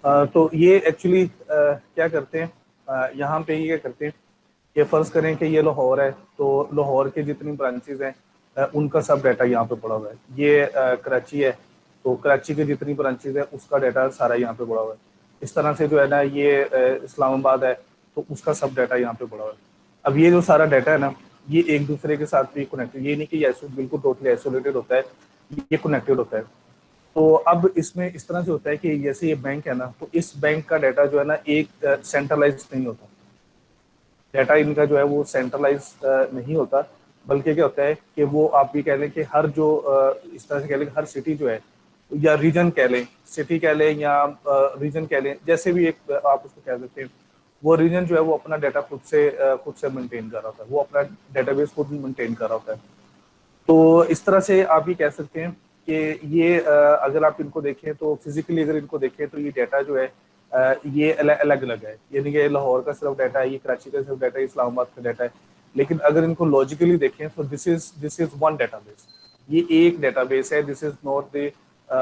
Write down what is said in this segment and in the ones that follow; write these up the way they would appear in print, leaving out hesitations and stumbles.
तो ये एक्चुअली क्या करते हैं, यहाँ पे ये क्या करते हैं कि फर्ज करें कि ये लाहौर है, तो लाहौर के जितनी ब्रांचेज हैं उनका सब डाटा यहाँ पे पड़ा हुआ है। ये कराची है, तो कराची के जितनी ब्रांचेज है उसका डाटा सारा यहाँ पे पड़ा हुआ है। इस तरह से जो है ना, ये इस्लामाबाद है, तो उसका सब डाटा यहाँ पे पड़ा हुआ है। अब ये जो सारा डाटा है ना, ये एक दूसरे के साथ भी कनेक्टेड, ये नहीं कि ये बिल्कुल टोटली आइसोलेटेड होता है, ये कनेक्टेड होता है। तो अब इसमें इस तरह से होता है कि जैसे ये बैंक है ना, तो इस बैंक का डाटा जो है ना एक सेंट्रलाइज नहीं होता। डाटा इनका जो है वो सेंट्रलाइज नहीं होता, बल्कि क्या होता है कि वो आप भी कह लें कि हर जो इस तरह से कह लें कि हर सिटी जो है या रीजन कह लें, सिटी कह लें या रीजन कह लें, जैसे भी एक आप उसको कह सकते हैं, वो रीजन जो है वो अपना डाटा खुद से मेंटेन कर रहा होता है, वो अपना डेटाबेस खुद मेंटेन कर रहा होता है। तो इस तरह से आप ये कह सकते हैं कि ये अगर आप इनको देखें तो फिजिकली अगर इनको देखें तो ये डाटा जो है ये अलग अलग है, यानी कि लाहौर का सिर्फ डाटा है, ये कराची का सिर्फ डाटा है, इस्लामाबाद का डाटा है। लेकिन अगर इनको लॉजिकली देखें तो दिस इज वन डाटाबेस, ये एक डाटाबेस है। दिस इज नॉट द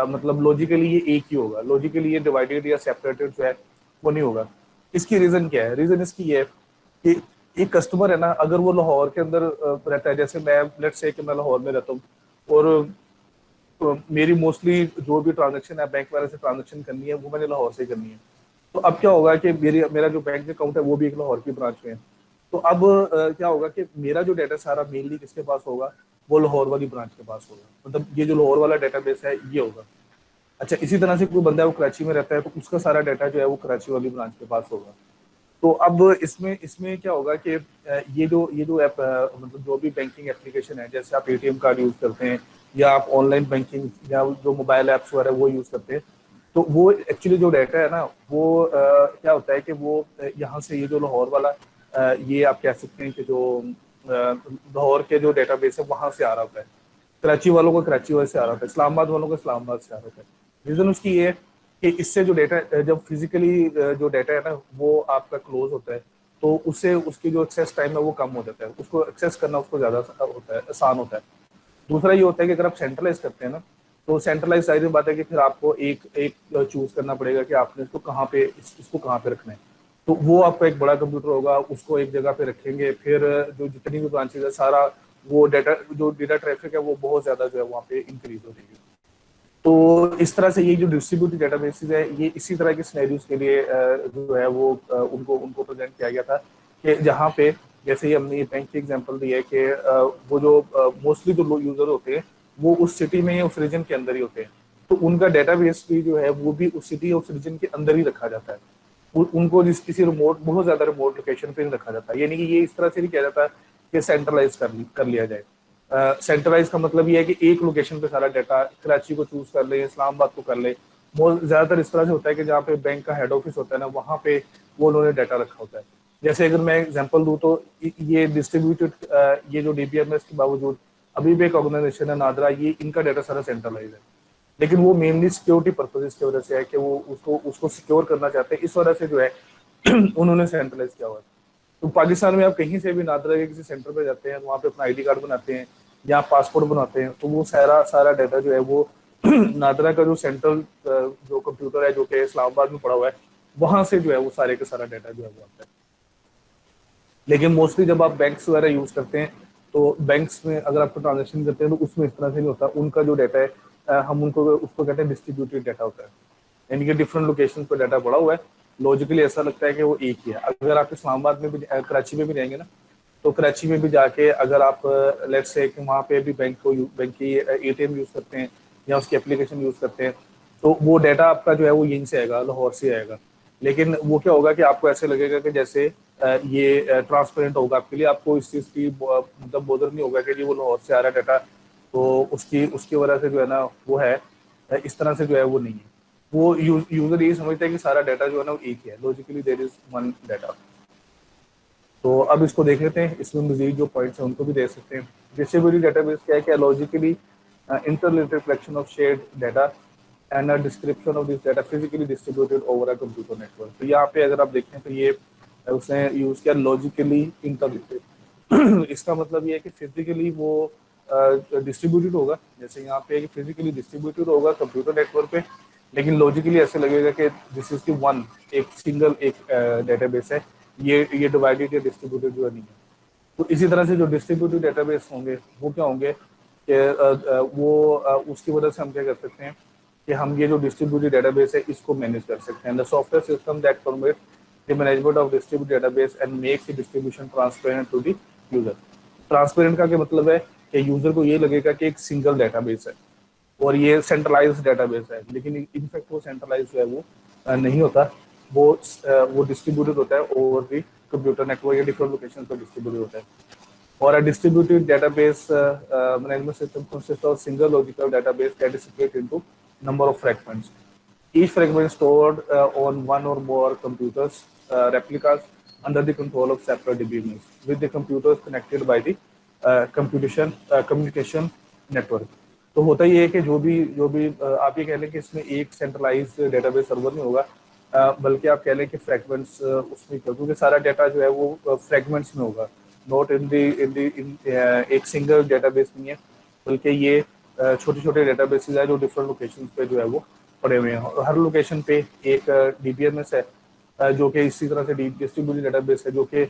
मतलब लॉजिकली ये एक ही होगा, लॉजिकली ये डिवाइडेड या सेपरेटेड जो है वो नहीं होगा। इसकी रीजन क्या है? रीजन इसकी ये है कि एक कस्टमर है ना, अगर वो लाहौर के अंदर रहता है, जैसे मैं लेट्स से कि मैं लाहौर में रहता हूँ, और मेरी मोस्टली जो भी ट्रांजेक्शन है बैंक वाले से ट्रांजेक्शन करनी है वो मैंने लाहौर से करनी है। तो अब क्या होगा कि मेरा जो बैंक अकाउंट है वो भी एक लाहौर की ब्रांच में है। तो अब क्या होगा कि मेरा जो डाटा सारा मेनली किसके पास होगा, वो लाहौर वाली ब्रांच के पास होगा, मतलब ये जो लाहौर वाला डाटाबेस है ये होगा। अच्छा, इसी तरह से कोई बंदा है वो कराची में रहता है, तो उसका सारा डाटा जो है वो कराची वाली ब्रांच के पास होगा। तो अब इसमें इसमें क्या होगा कि ये जो ऐप मतलब जो भी बैंकिंग एप्लीकेशन है, जैसे आप एटीएम कार्ड यूज करते हैं या आप ऑनलाइन बैंकिंग या जो मोबाइल ऐप्स वगैरह वो यूज करते हैं, तो वो एक्चुअली जो डाटा है ना वो क्या होता है कि वो यहाँ से ये जो लाहौर वाला ये आप कह सकते हैं कि जो लाहौर के जो डेटाबेस है वहां से आ रहा होता है, कराची वालों को कराची वाले से आ रहा होता है, इस्लामाबाद वालों को इस्लामाबाद से आ रहा होता है। रीजन उसकी ये है कि इससे जो डेटा, जब फिजिकली जो डाटा है ना वो आपका क्लोज होता है, तो उससे उसकी जो एक्सेस टाइम है वो कम हो जाता है, उसको एक्सेस करना उसको ज्यादा होता है, आसान होता है। दूसरा ये होता है कि अगर आप सेंट्रलाइज करते हैं ना, तो सेंट्रलाइज जाहिर बात है कि फिर आपको एक एक चूज करना पड़ेगा कि आपने इसको कहाँ पे इसको कहाँ पे रखना है। तो वो आपका एक बड़ा कंप्यूटर होगा, उसको एक जगह पे रखेंगे, फिर जो जितनी भी ब्रांचेज है सारा वो डाटा, जो डेटा ट्रैफिक है वो बहुत ज्यादा जो है वहाँ पे इंक्रीज हो जाएगी। तो इस तरह से ये जो डिस्ट्रीब्यूटेड डेटाबेसेस है ये इसी तरह के सिनेरियोज के लिए जो है वो उनको उनको प्रेजेंट किया गया था कि जहाँ पे जैसे ही हमने ये बैंक की एग्जांपल दी है कि वो जो मोस्टली जो लोग यूजर होते हैं वो उस सिटी में या उस रीजन के अंदर ही होते हैं, तो उनका डेटाबेस भी जो है वो भी उस सिटी और उस रीजन के अंदर ही रखा जाता है। उनको जिस किसी रिमोट, बहुत ज्यादा रिमोट लोकेशन पे नहीं रखा जाता, यानी कि ये इस तरह से नहीं किया जाता कि सेंट्रलाइज कर लिया जाए। सेंट्रलाइज का मतलब ये है कि एक लोकेशन पे सारा डाटा, कराची को चूज कर ले, इस्लामाबाद को कर ले। ज्यादातर इस तरह से होता है कि जहाँ पे बैंक का हेड ऑफिस होता है ना वहाँ पे वो उन्होंने डाटा रखा होता है। जैसे अगर मैं एग्जांपल दूं तो ये डिस्ट्रीब्यूटेड ये जो डीबीएमएस के बावजूद अभी भी एक ऑर्गेनाइजेशन है नादरा, ये इनका डाटा सारा सेंट्रलाइज है, लेकिन वो मेनली सिक्योरिटी पर्पजेस की वजह से है कि वो उसको उसको सिक्योर करना चाहते हैं, इस वजह से जो है उन्होंने सेंट्रलाइज किया हुआ है। तो पाकिस्तान में आप कहीं से भी नादरा के किसी सेंटर पे जाते हैं, वहाँ पे अपना आईडी कार्ड बनाते हैं या पासपोर्ट बनाते हैं, तो वो सारा सारा डाटा जो है वो नादरा का जो सेंट्रल जो कंप्यूटर है जो कि इस्लामाबाद में पड़ा हुआ है वहां से जो है वो सारे का सारा डाटा जो है वो आता है। लेकिन मोस्टली जब आप बैंक्स वगैरह यूज करते हैं, तो बैंक्स में अगर आपको ट्रांजेक्शन करते हैं तो उसमें इस तरह से नहीं होता, उनका जो डाटा है हम उनको उसको कहते हैं डिस्ट्रीब्यूटेड डाटा होता है, यानी कि डिफरेंट लोकेशन पर डाटा पड़ा हुआ है। लॉजिकली ऐसा लगता है कि वो एक ही है। अगर आप इस्लामाबाद में भी कराची में भी जाएंगे ना, तो कराची में भी जाके अगर आप लेट्स से कि वहाँ पे भी बैंक की एटीएम यूज करते हैं या उसकी एप्लीकेशन यूज करते हैं, तो वो डाटा आपका जो है वो यहीं से आएगा, लाहौर से आएगा। लेकिन वो क्या होगा कि आपको ऐसे लगेगा कि जैसे ये ट्रांसपेरेंट होगा आपके लिए, आपको इस चीज़ की मतलब बोधर नहीं होगा कि जी वो लाहौर से आ रहा डाटा, तो उसकी उसकी वजह से जो है ना वो है इस तरह से जो है वो नहीं है। वो यूजर ये समझता है कि सारा डाटा जो है ना वो एक ही है, logically there is one data. तो अब इसको देख लेते हैं, इसमें मजीद जो पॉइंट्स हैं उनको भी देख सकते हैं। डिस्ट्रीब्यूटेड डेटाबेस क्या है? क्या logically interrelated collection of shared data and a description of this data physically distributed over a computer network. तो यहाँ पे अगर आप देखें तो ये उसने यूज किया लॉजिकली इंटरलेटेड इसका मतलब ये है कि फिजिकली वो डिस्ट्रीब्यूटेड होगा, जैसे यहाँ पे फिजिकली डिस्ट्रीब्यूटेड होगा कंप्यूटर नेटवर्क पे, लेकिन लॉजिकली ऐसे लगेगा कि दिस इज द वन, एक सिंगल एक डेटाबेस है, ये डिवाइडेड या डिस्ट्रीब्यूटेड जो नहीं है। तो इसी तरह से जो डिस्ट्रीब्यूटेड डेटाबेस होंगे वो क्या होंगे कि उसकी वजह से हम क्या कर सकते हैं कि हम ये जो डिस्ट्रीब्यूटेड डेटाबेस है इसको मैनेज कर सकते हैं। The software system that permit the management of distributed database and makes the distribution transparent to the user. Transparent का क्या मतलब है कि यूजर को ये लगेगा कि एक सिंगल डेटाबेस है और ये सेंट्रलाइज्ड डेटाबेस है, लेकिन इनफैक्ट वो सेंट्रलाइज्ड है वो नहीं होता, वो डिस्ट्रीब्यूटेड होता है ओवर द कंप्यूटर नेटवर्क या डिफरेंट लोकेशन पर डिस्ट्रीब्यूटेड होता है। Or a distributed database management system consists of single logical database that is split into number of fragments. Each fragment stored on one or more computers, replicas under the control of separate DBMs, with the computers connected by the communication network. तो होता ही है कि जो भी आप ये कह लें कि इसमें एक सेंट्रलाइज्ड डेटाबेस सर्वर नहीं होगा, बल्कि आप कह लें कि फ्रैगमेंट्स उसमें, क्योंकि सारा डेटा जो है वो फ्रैगमेंट्स में होगा, नॉट इन एक सिंगल डेटाबेस नहीं है, बल्कि ये छोटे छोटे डेटाबेसेस है जो डिफरेंट लोकेशन पे जो है वो पड़े हुए हैं। और हर लोकेशन पे एक डीबीएमएस है जो कि इसी तरह से डिस्ट्रीब्यूटेड डेटाबेस है जो कि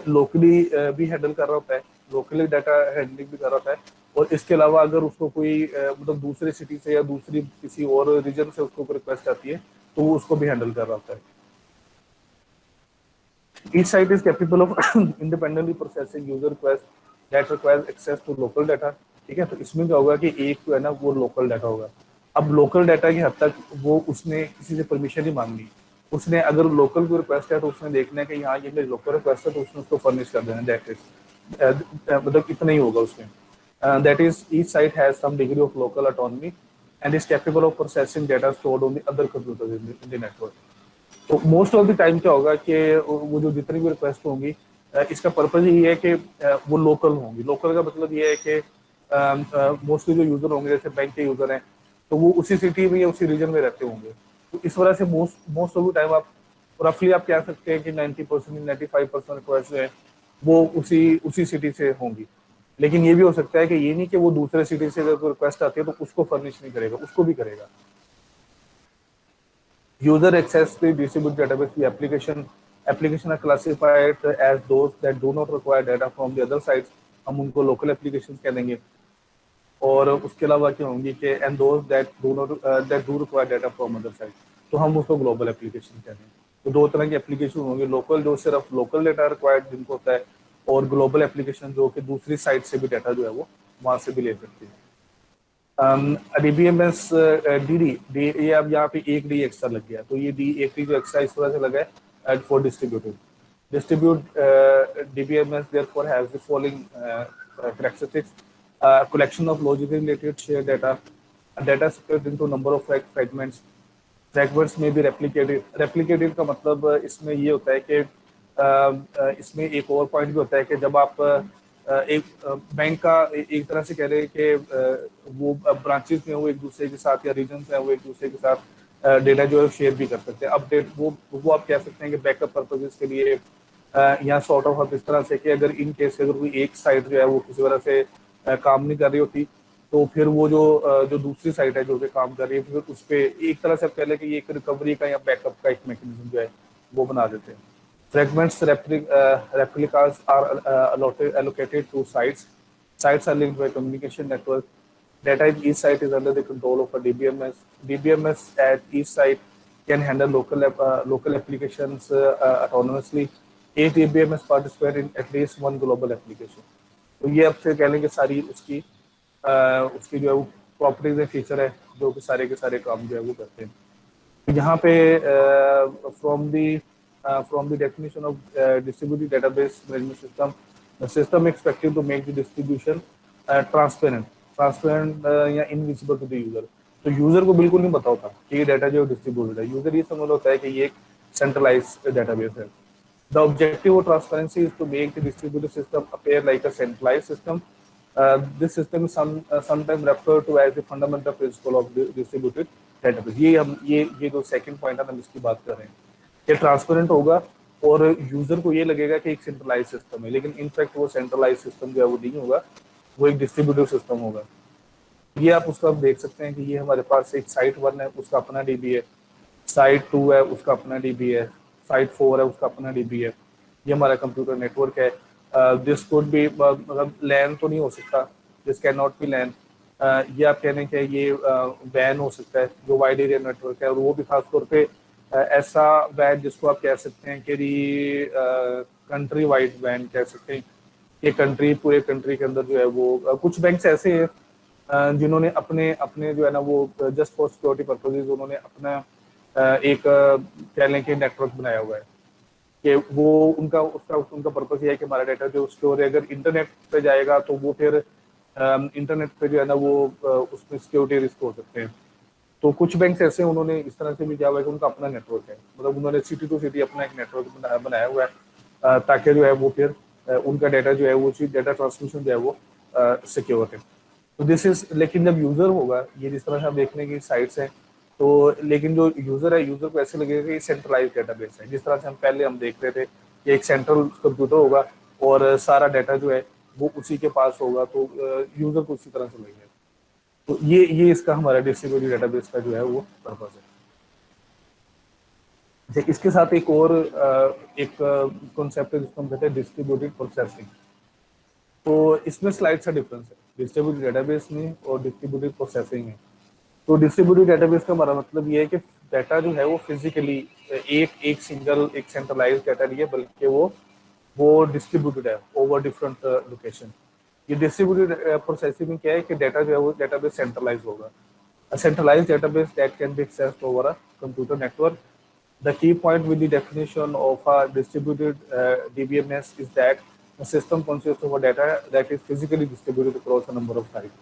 लोकली भी हैंडल कर रहा होता है, लोकली डाटा हैंडलिंग भी कर रहा होता है। और इसके अलावा अगर उसको कोई मतलब दूसरे सिटी से या दूसरी किसी और रीजन से उसको रिक्वेस्ट आती है तो वो उसको भी हैंडल कर रहा होता है। Each site is capable of independently processing user request that requires access to local data। ठीक है, तो इसमें क्या होगा कि एक जो है ना वो लोकल डाटा होगा। अब लोकल डाटा की हद तक वो उसने किसी से परमिशन नहीं मांगनी, उसने अगर लोकल को रिक्वेस्ट है तो उसने देखना है कि हाँ ये मेरी लोकल रिक्वेस्ट है तो उसने उसको फर्निश कर देना, दैट इज मतलब इतना ही होगा उसमें। That is each site has some degree of local autonomy and is capable of processing data stored on the other computers in the network. तो मोस्ट ऑफ द टाइम क्या होगा कि वो जो जितनी भी रिक्वेस्ट होंगी इसका पर्पज यही है कि वो लोकल होंगी। लोकल का मतलब ये है कि मोस्टली जो यूजर होंगे जैसे बैंक के यूजर हैं तो वो उसी सिटी में या उसी रीजन में रहते होंगे। तो इस वजह से मोस्ट ऑफ द टाइम आप रफली आप कह सकते हैं कि 90% 95% रिक्वेस्ट जो है वो उसी सिटी से होंगी। लेकिन ये भी हो सकता है कि ये नहीं कि वो दूसरे सिटी से अगर रिक्वेस्ट आती है तो उसको फर्निश नहीं करेगा, उसको भी करेगा। User access the distributed database the application are classified as those that do not require data from the other sites, हम उनको local applications कह देंगे। और उसके अलावा क्या होंगी कि and those that do require data from other sites, तो हम उसको global application कह देंगे। तो दो तरह की एप्लीकेशन होंगे, लोकल जो सिर्फ लोकल डाटा रिक्वायर्ड जिनको होता है, और ग्लोबल एप्लीकेशन जो कि दूसरी साइट से भी डाटा जो है वो वहाँ से भी ले सकती है। DBMS डी ये अब यहाँ पे एक डी एक्स्ट्रा लग गया, तो ये एक डी जो एक्स्ट्रा इस तरह से लगा है for distribute DBMS therefore has the following characteristics: collection of logically related shared data split into number of fragments may be replicated का मतलब इसमें ये होता है कि इसमें एक और पॉइंट भी होता है कि जब आप एक बैंक का एक तरह से कह रहे हैं कि वो ब्रांचेस में वो एक दूसरे के साथ या रीजन में वो एक दूसरे के साथ डेटा जो है शेयर भी कर सकते हैं। अपडेट वो आप कह सकते हैं कि बैकअप पर्पजेस के लिए या सॉर्ट ऑफ इस तरह से कि अगर इन केस अगर कोई एक साइट जो है वो किसी वजह से काम नहीं कर रही होती तो फिर वो जो दूसरी साइट है जो कि काम कर रही है फिर उस पर एक तरह से आप कह लें कि एक रिकवरी का या बैकअप का एक मैकेनिज्म जो है वो बना देते हैं। Fragments replicas are allocated to sites. Sites are linked by communication network. Data in each site is under the control of a DBMS. DBMS at each site can handle local applications autonomously. Each DBMS participate in at least one global application. तो ये अब से कह लेंगे सारी उसकी जो है वो प्रॉपर्टीज है, फीचर है जो कि सारे के सारे काम जो है वो करते हैं। यहाँ पे from the definition of distributed database management system, the system expected to make the distribution transparent या invisible to the user। तो यूजर को बिल्कुल नहीं पता होता कि ये डाटा जो डिस्ट्रीब्यूटेड है, यूजर ये समझ होता है कि ये एक सेंट्रलाइज्ड डेटाबेस है। The objective of transparency is to make the distributed system appear like a centralized system. This system is sometimes referred to as the fundamental principle of distributed database। ये जो सेकंड पॉइंट है हम इसकी बात कर रहे हैं, ये ट्रांसपेरेंट होगा और यूजर को ये लगेगा कि एक सेंट्रलाइज सिस्टम है, लेकिन इनफैक्ट वो सेंट्रलाइज सिस्टम जो है वो नहीं होगा, वो एक डिस्ट्रीब्यूटेड सिस्टम होगा। ये आप उसका देख सकते हैं कि ये हमारे पास एक साइट 1 है, उसका अपना डीबी है, साइट 2 है, उसका अपना डीबी है, साइट 4 है, उसका अपना डीबी है। ये हमारा कंप्यूटर नेटवर्क है। दिस कुड बी, मतलब लैन तो नहीं हो सकता, दिस कैन नॉट बी लैन। ये आप कह रहे हैं कि ये वैन हो सकता है, जो वाइड एरिया नेटवर्क है, और वो भी खासतौर पे ऐसा वैन जिसको आप कह सकते हैं कि कंट्री वाइड वैन कह सकते हैं। ये कंट्री, पूरे कंट्री के अंदर जो है वो कुछ बैंक्स ऐसे हैं जिन्होंने अपने अपने जो है ना वो जस्ट फॉर सिक्योरिटी पर्पजेज उन्होंने अपना एक कह लें कि नेटवर्क बनाया हुआ है कि वो उनका उनका पर्पस ये है कि हमारा डाटा जो स्टोर है अगर इंटरनेट पे जाएगा तो वो फिर इंटरनेट पे जो है ना वो उसमें सिक्योरिटी रिस्क हो सकते हैं। तो कुछ बैंक ऐसे हैं उन्होंने इस तरह से भी किया हुआ है कि उनका अपना नेटवर्क है, मतलब उन्होंने सिटी टू सिटी अपना एक नेटवर्क बनाया हुआ है ताकि जो है वो फिर उनका डाटा जो है वो चीज डाटा ट्रांसमिशन जो है वो सिक्योर है। तो दिस इज, लेकिन जब यूजर होगा, ये जिस तरह से हम देखने की साइट्स हैं, तो लेकिन जो यूजर है, यूजर को ऐसे लगेगा कि सेंट्रलाइज डाटाबेस है, जिस तरह से हम पहले देख रहे थे कि एक सेंट्रल कंप्यूटर होगा और सारा डाटा जो है वो उसी के पास होगा, तो यूजर को उसी तरह से लगेगा। तो ये इसका हमारा डिस्ट्रीब्यूटेड डेटाबेस का जो है वो पर्पस है। इसके साथ एक और एक कॉन्सेप्ट है जिसको हम कहते हैं डिस्ट्रीब्यूटेड प्रोसेसिंग। तो इसमें स्लाइड सा डिफरेंस है डिस्ट्रीब्यूटेड डेटाबेस में और डिस्ट्रीब्यूटेड प्रोसेसिंग में। तो डिस्ट्रीब्यूटेड डेटाबेस का हमारा मतलब ये है कि डाटा जो है वो फिजिकली एक सिंगल एक सेंट्रलाइज डाटा नहीं है, बल्कि वो डिस्ट्रीब्यूटेड है ओवर डिफरेंट लोकेशन। ये डिस्ट्रीब्यूटेड प्रोसेसिंग में क्या है कि डाटा जो है वो डेटाबेस सेंट्रलाइज होगा। A centralized database that can be accessed over a computer network. The key point with the definition of a distributed DBMS is that the system consists of a data that is physically distributed across a number of sites.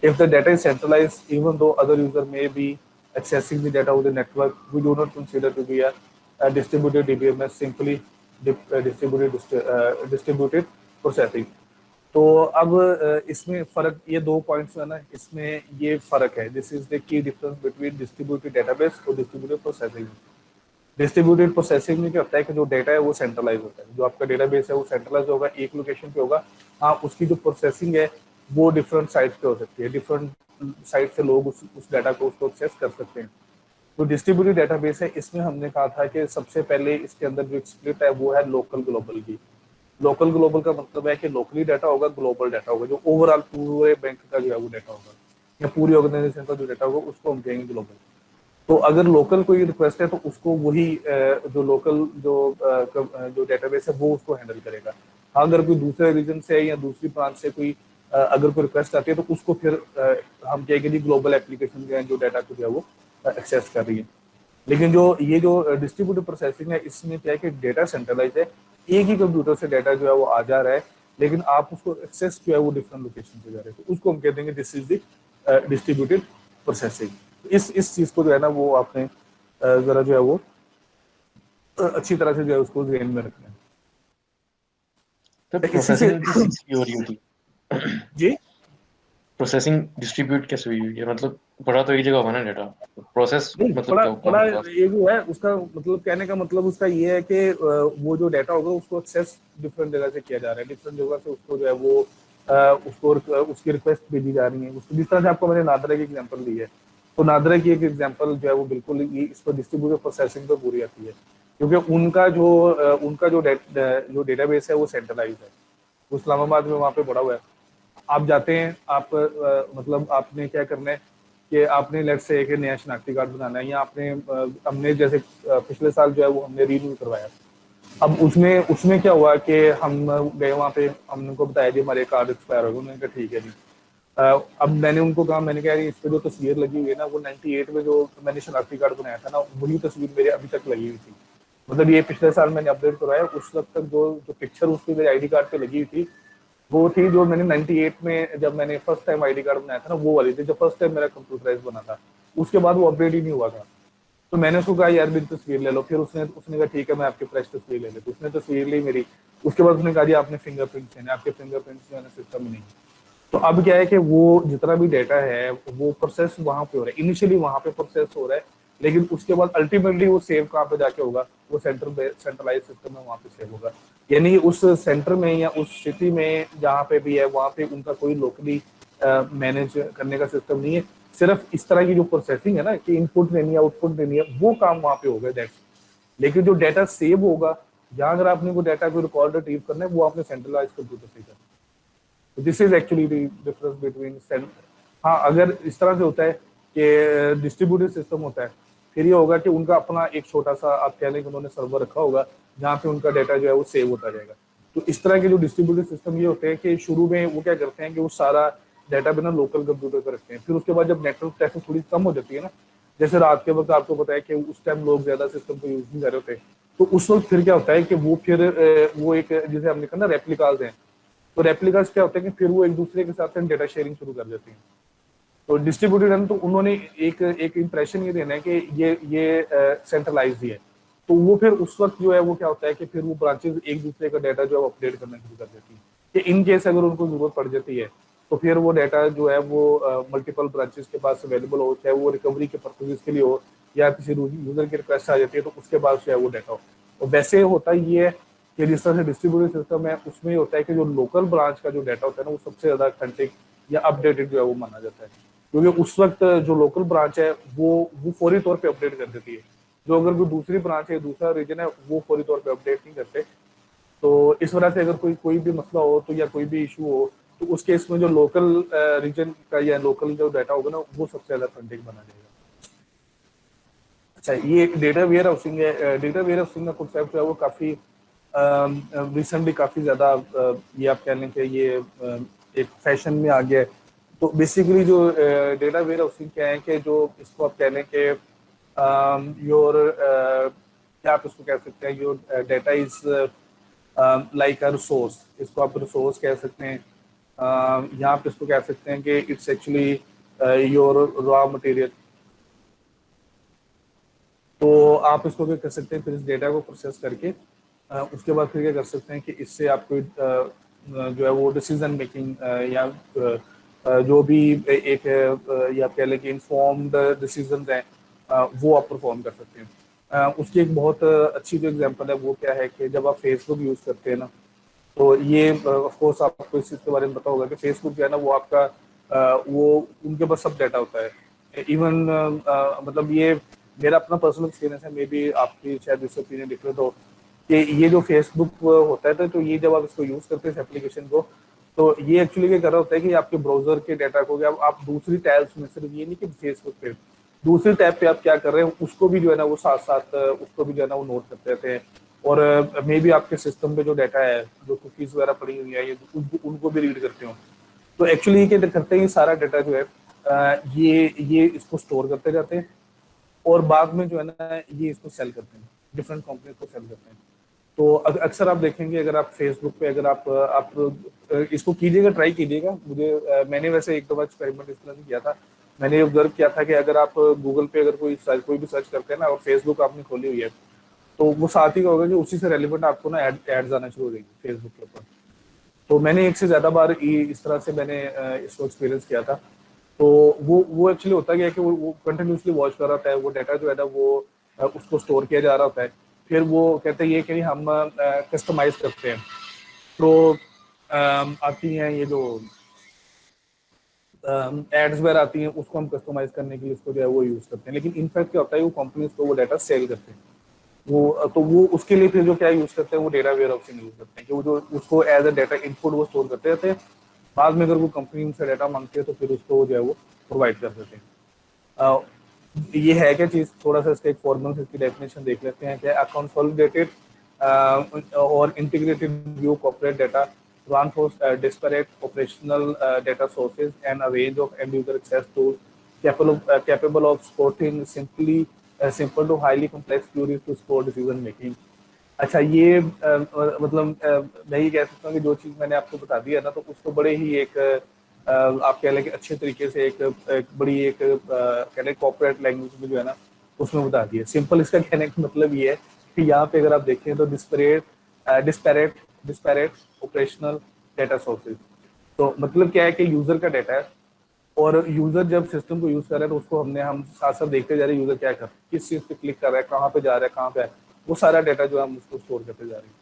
If the data is centralized, even though other user may be accessing the data over the network, we do not consider to be a distributed DBMS, simply distributed processing. तो अब इसमें फर्क, ये दो points है ना, इसमें ये फर्क है। This is the key difference between distributed database और डिस्ट्रीब्यूटेड प्रोसेसिंग। डिस्ट्रीब्यूटेड प्रोसेसिंग में क्या होता है कि जो डेटा है वो सेंट्रलाइज होता है, जो आपका डेटाबेस है वो सेंट्रलाइज होगा, एक लोकेशन पे होगा। हाँ, उसकी जो प्रोसेसिंग है वो डिफरेंट साइट्स पे हो सकती है, डिफरेंट साइट से लोग उस डाटा को उसको एक्सेस कर सकते हैं। तो डिस्ट्रीब्यूटेड डेटाबेस है, इसमें हमने कहा था कि सबसे पहले इसके अंदर जो स्प्लिट है वो है लोकल ग्लोबल की। लोकल ग्लोबल का मतलब है कि लोकली डाटा होगा, ग्लोबल डाटा होगा, जो ओवरऑल पूरे बैंक का जो है वो डाटा होगा या पूरी ऑर्गेनाइजेशन का जो डाटा होगा उसको हम कहेंगे ग्लोबल। तो अगर लोकल कोई रिक्वेस्ट है तो उसको वही जो लोकल जो डेटाबेस है वो उसको हैंडल करेगा। हाँ, अगर कोई दूसरे रीजन से या दूसरी ब्रांच से कोई अगर कोई रिक्वेस्ट आती है तो उसको फिर हम कहेंगे जी ग्लोबल एप्लीकेशन जो है जो डाटा को जो है वो एक्सेस कर रही है। लेकिन जो डिस्ट्रीब्यूटेड प्रोसेसिंग है, इसमें क्या है कि डेटा सेंट्रलाइज है, एक ही कंप्यूटर से डाटा जो है वो आ जा रहा है, लेकिन आप उसको एक्सेस जो है वो डिफरेंट लोकेशन से जा रहे हैं, तो उसको हम कह देंगे this is the distributed processing. इस चीज को जो है ना वो आपने जरा जो है वो अच्छी तरह से जो है उसको ध्यान में रखना है। तो प्रोसेसिंग किसकी हो रही होती जी, प्रोसेसिंग डिस्ट्रीब्यूट कैसे हुई है? मतलब बड़ा तो एक जगह होगा ना डाटा, प्रोसेस नहीं, मतलब बड़ा क्या बड़ा होगा? ये जो है उसका मतलब कहने का मतलब उसका ये है कि वो जो डाटा होगा उसको एक्सेस डिफरेंट जगह से किया जा रहा है, डिफरेंट जगह से उसको जो है वो उसको उसकी रिक्वेस्ट भेजी जा रही है। उसको जिस तरह से आपको मैंने नादरा की एग्जांपल दी है, तो नादरा की एक एग्जांपल जो है वो बिल्कुल ये इस पर डिस्ट्रीब्यूटेड प्रोसेसिंग पे पूरी आती है, क्योंकि उनका जो डेटाबेस है वो सेंट्रलाइज है, इस्लामाबाद में वहाँ पे पड़ा हुआ है। आप जाते हैं, आप मतलब आपने क्या करना है कि आपने लेट्स से एक नया शनाख्ती कार्ड बनाना है, या आपने हमने जैसे पिछले साल जो है वो हमने रीन्यू करवाया। अब उसमें उसमें क्या हुआ कि हम गए वहाँ पे, हमने उनको बताया जी हमारे कार्ड एक्सपायर हो गए। उन्होंने कहा ठीक है जी। अब मैंने उनको कहा, मैंने कहा इस पे जो तस्वीर लगी हुई है ना वो 98 में जो मैंने शनाख्ती कार्ड बनाया था ना वही तस्वीर मेरे अभी तक लगी हुई थी। मतलब ये पिछले साल मैंने अपडेट करवाया, उस वक्त तक जो जो पिक्चर उसकी मेरे आईडी कार्ड पे लगी हुई थी वो थी जो मैंने 98 में जब मैंने फर्स्ट टाइम आईडी कार्ड बनाया था ना वो वाली थी, जो फर्स्ट टाइम मेरा कंप्यूटराइज बना था। उसके बाद वो अपडेट ही नहीं हुआ था। तो मैंने उसको कहा यार मेरी तस्वीर ले लो, फिर उसने कहा ठीक है मैं आपकी फ्रेश तस्वीर ले लेती। उसने तस्वीर ली मेरी, उसके बाद उसने कहा जी आपने फिंगरप्रिंट देने, आपके फिंगरप्रिंट जो है ना सिस्टम में नहीं। तो अब क्या है कि वो जितना भी डाटा है वो प्रोसेस वहां पे हो रहा है, इनिशियली वहां पे प्रोसेस हो रहा है, लेकिन उसके बाद अल्टीमेटली वो सेव कहाँ पे जाके होगा, वो सेंट्रलाइज सिस्टम में वहां पे सेव होगा। यानी उस सेंटर में या उस सिटी में जहाँ पे भी है वहां पे उनका कोई लोकली मैनेज करने का सिस्टम नहीं है। सिर्फ इस तरह की जो प्रोसेसिंग है ना कि इनपुट लेनी है आउटपुट लेनी है, वो काम वहाँ पे होगा दैट्स। लेकिन जो डाटा सेव होगा, या अगर आपने वो डाटा को रिकॉर्ड रिट्रीव करना है, वो आपने सेंट्रलाइज कंप्यूटर से करना है। This is actually the difference between. हाँ, अगर इस तरह से होता है कि डिस्ट्रीब्यूटेड सिस्टम होता है, फिर ये होगा कि उनका अपना एक छोटा सा, आप कह लें कि उन्होंने सर्वर रखा होगा जहाँ पे उनका डाटा जो है वो सेव होता जाएगा। तो इस तरह के जो डिस्ट्रीब्यूटेड सिस्टम ये होते हैं कि शुरू में वो क्या करते हैं कि वो सारा डाटा बिना लोकल कंप्यूटर पर रखते हैं। फिर उसके बाद जब नेटवर्क ट्रैफिक थोड़ी कम हो जाती है ना, जैसे रात के वक्त आपको पता है कि उस टाइम लोग ज्यादा सिस्टम को यूज नहीं कर रहे होते, तो उस वक्त फिर क्या होता है कि वो फिर वो एक, जिसे हमने कहा ना रेप्लिकाज हैं, तो रेप्लिकाज क्या होता है कि फिर वो एक दूसरे के साथ डेटा शेयरिंग शुरू कर देते हैं। तो डिस्ट्रीब्यूटेड है तो उन्होंने एक एक इंप्रेशन ये देना है कि ये सेंट्रलाइज ही है। तो वो फिर उस वक्त जो है वो क्या होता है कि फिर वो ब्रांचेस एक दूसरे का डाटा जो है अपडेट करना शुरू कर देती है, कि इन केस अगर उनको जरूरत पड़ जाती है तो फिर वो डाटा जो है वो मल्टीपल ब्रांचेस के पास अवेलेबल हो, चाहे वो रिकवरी के पर्पजेस के लिए हो या किसी यूजर की रिक्वेस्ट आ जाती है तो उसके बाद जो है वो डाटा हो। तो वैसे होता ये है कि जिस तरह से डिस्ट्रीब्यूटेड सिस्टम है उसमें होता है कि जो लोकल ब्रांच का जो डाटा होता है ना, वो सबसे ज्यादा ऑथेंटिक या अपडेटेड जो है वो माना जाता है, क्योंकि उस वक्त जो लोकल ब्रांच है वो फौरी तौर पे अपडेट कर देती है। जो अगर कोई दूसरी ब्रांच है, दूसरा रीजन है, वो फौरी तौर पे अपडेट नहीं करते। तो इस वजह से अगर कोई भी मसला हो तो या कोई भी इशू हो तो उस केस में जो लोकल रीजन का या लोकल जो डाटा होगा ना, वो सबसे ज्यादा ऑथेंटिक माना जाएगा। अच्छा, ये डेटा वेयर हाउसिंग है। डेटा वेयर हाउसिंग का कॉन्सेप्ट है वो काफी रिसेंटली काफी ज्यादा ये आप कह लें कि ये एक फैशन में आ गया है। तो बेसिकली जो डेटा वेयर हाउसिंग क्या है कि जो इसको आप कह लें कि योर क्या आप इसको कह सकते हैं, your data is like a resource, इसको आप रिसोर्स कह सकते हैं। यहाँ पे इसको कह सकते हैं कि it's actually your raw material. तो आप इसको क्या कर सकते हैं, फिर इस डेटा को प्रोसेस करके उसके बाद फिर क्या कर सकते हैं कि इससे आपको जो है वो डिसीजन मेकिंग या जो भी एक या कह लें कि इन्फॉर्म्ड डिसीजन हैं वो आप परफॉर्म कर सकते हैं। उसकी एक बहुत अच्छी जो एग्जांपल है वो क्या है कि जब आप फेसबुक यूज़ करते हैं ना, तो ये ऑफ कोर्स आपको इस चीज़ के बारे में पता होगा कि फेसबुक जो है ना वो आपका वो उनके पास सब डाटा होता है। इवन मतलब ये मेरा अपना पर्सनल एक्सपीरियंस है, मे बी आपकी शायद इससे ओपिनियन डिफरेंट हो, कि ये जो फेसबुक होता है तो ये जब आप इसको यूज करते हैं इस एप्लीकेशन को, तो ये एक्चुअली क्या कर रहा होता है कि आपके ब्राउजर के डाटा को आप दूसरी टैब्स में, सिर्फ ये नहीं कि फेसबुक पे दूसरी टैब पे आप क्या कर रहे हैं उसको भी जो है ना वो साथ साथ उसको भी जो है ना वो नोट करते रहते हैं। और मे बी आपके सिस्टम पे जो डाटा है, जो कुकीज वगैरह पड़ी हुई है, ये उनको भी रीड करते हो। तो एक्चुअली ये क्या करते हैं, ये सारा डाटा जो है ये इसको स्टोर करते जाते हैं और बाद में जो है ना ये इसको सेल करते हैं, डिफरेंट कंपनीज को सेल करते हैं। तो अक्सर आप देखेंगे, अगर आप फेसबुक पे अगर आप इसको कीजिएगा, ट्राई कीजिएगा। मैंने वैसे एक दो बार एक्सपेरिमेंट इस तरह से किया था। मैंने ऑब्जर्व किया था कि अगर आप गूगल पे अगर कोई भी सर्च करते हैं ना और फेसबुक आपने खोली हुई है, तो वो साथ ही होगा कि उसी से रेलिवेंट आपको ना एड्स आना शुरू हो जाएंगे फेसबुक के ऊपर। तो मैंने एक से ज्यादा बार इस तरह से मैंने इसको एक्सपीरियंस किया था। तो वो एक्चुअली होता गया कि वो कंटिन्यूसली वॉच कर रहा था, वो डाटा जो है ना वो उसको स्टोर किया जा रहा होता है। फिर वो कहते हैं ये कि हम कस्टमाइज करते हैं। तो आती हैं ये जो एड्स वगैरह आती हैं, उसको हम कस्टमाइज करने के लिए उसको जो है वो यूज करते हैं। लेकिन इनफैक्ट क्या होता है, वो कंपनीज को वो डाटा सेल करते हैं। वो उसके लिए फिर जो क्या यूज करते हैं, वो डेटा वेयर हाउसिंग यूज करते हैं कि वो जो उसको एज अ डाटा इनपुट वो स्टोर करते रहते हैं। बाद में अगर वो कंपनी उनसे डाटा मांगती है तो फिर उसको जो है वो प्रोवाइड कर देते हैं। ये है क्या चीज, थोड़ा सा इसका एक फॉर्मल इसकी डेफिनेशन देख लेते हैं कि कंसोलिडेटेड और integrated view corporate data run for disparate operational data sources and a range of end user access tools capable of supporting simple to highly complex queries to support decision making। अच्छा, ये मतलब मैं ये कह सकता हूँ कि जो चीज़ मैंने आपको बता दी है ना, तो उसको बड़े ही एक आप कह लें कि अच्छे तरीके से एक बड़ी एक कह लें कॉर्पोरेट लैंग्वेज में जो है ना उसमें बता दिया। सिंपल इसका कहने का मतलब ये है कि यहाँ पे अगर आप देखें तो डिस्पैरेट ऑपरेशनल डाटा सोर्सेज। तो मतलब क्या है कि यूजर का डाटा है और यूजर जब सिस्टम को यूज कर रहा है तो उसको हम साथ साथ देखते जा रहे हैं यूजर क्या कर, किस चीज पे क्लिक कर रहा है, कहाँ पे जा रहा है, कहाँ पे है, वो सारा डाटा जो है हम उसको स्टोर करते जा रहे हैं।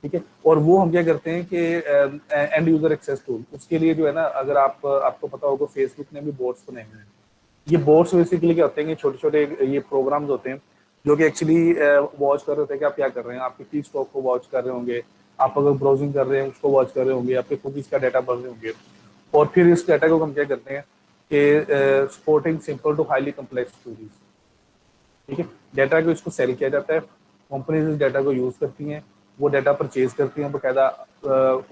ठीक है। और वो हम क्या करते हैं कि एंड यूजर एक्सेस टूल, उसके लिए जो है ना, अगर आपको पता होगा फेसबुक ने भी बोट्स बनाए हुए हैं। ये बोट्स बेसिकली क्या होते हैं कि छोटे छोटे ये प्रोग्राम्स होते हैं जो कि एक्चुअली वॉच कर रहे होते हैं कि आप क्या कर रहे हैं, आपके की स्टॉक को वॉच कर रहे होंगे, आप अगर ब्राउजिंग कर रहे हैं उसको वॉच कर रहे होंगे, आपके कुकीज का डाटा भर रहे होंगे। और फिर इस डाटा को हम क्या करते हैं कि supporting simple to highly complex queries, ठीक है। डाटा को इसको सेल किया जाता है, कंपनीज इस डाटा को यूज करती हैं, वो डाटा परचेज करती हैं बकायदा,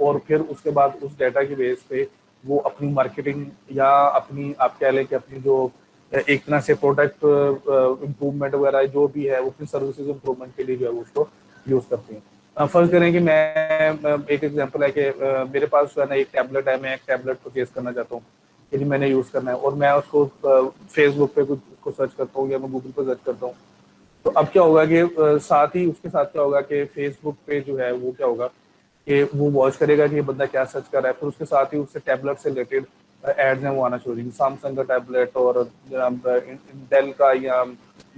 और फिर उसके बाद उस डाटा की बेस पे वो अपनी मार्केटिंग या अपनी आप कह लें कि अपनी जो एक तरह से प्रोडक्ट इम्प्रूवमेंट वगैरह जो भी है वो अपनी सर्विसेज इम्प्रूवमेंट के लिए जो है उसको यूज करती हैं। फर्ज करें कि मैं एक एग्जांपल है कि मेरे पास जो है ना एक टैबलेट है, मैं एक टैबलेट परचेज करना चाहता हूँ, यदि मैंने यूज करना है और मैं उसको फेसबुक पे कुछ उसको सर्च करता हूँ या मैं गूगल पे सर्च करता हूँ, तो अब क्या होगा कि साथ ही उसके साथ क्या होगा कि फेसबुक पे जो है वो क्या होगा कि वो वॉच करेगा कि ये बंदा क्या सर्च कर रहा है, फिर उसके साथ ही उससे टैबलेट से रिलेटेड एड्स हैं वो आना शुरू हो जाएंगे। सैमसंग का टैबलेट और डेल का या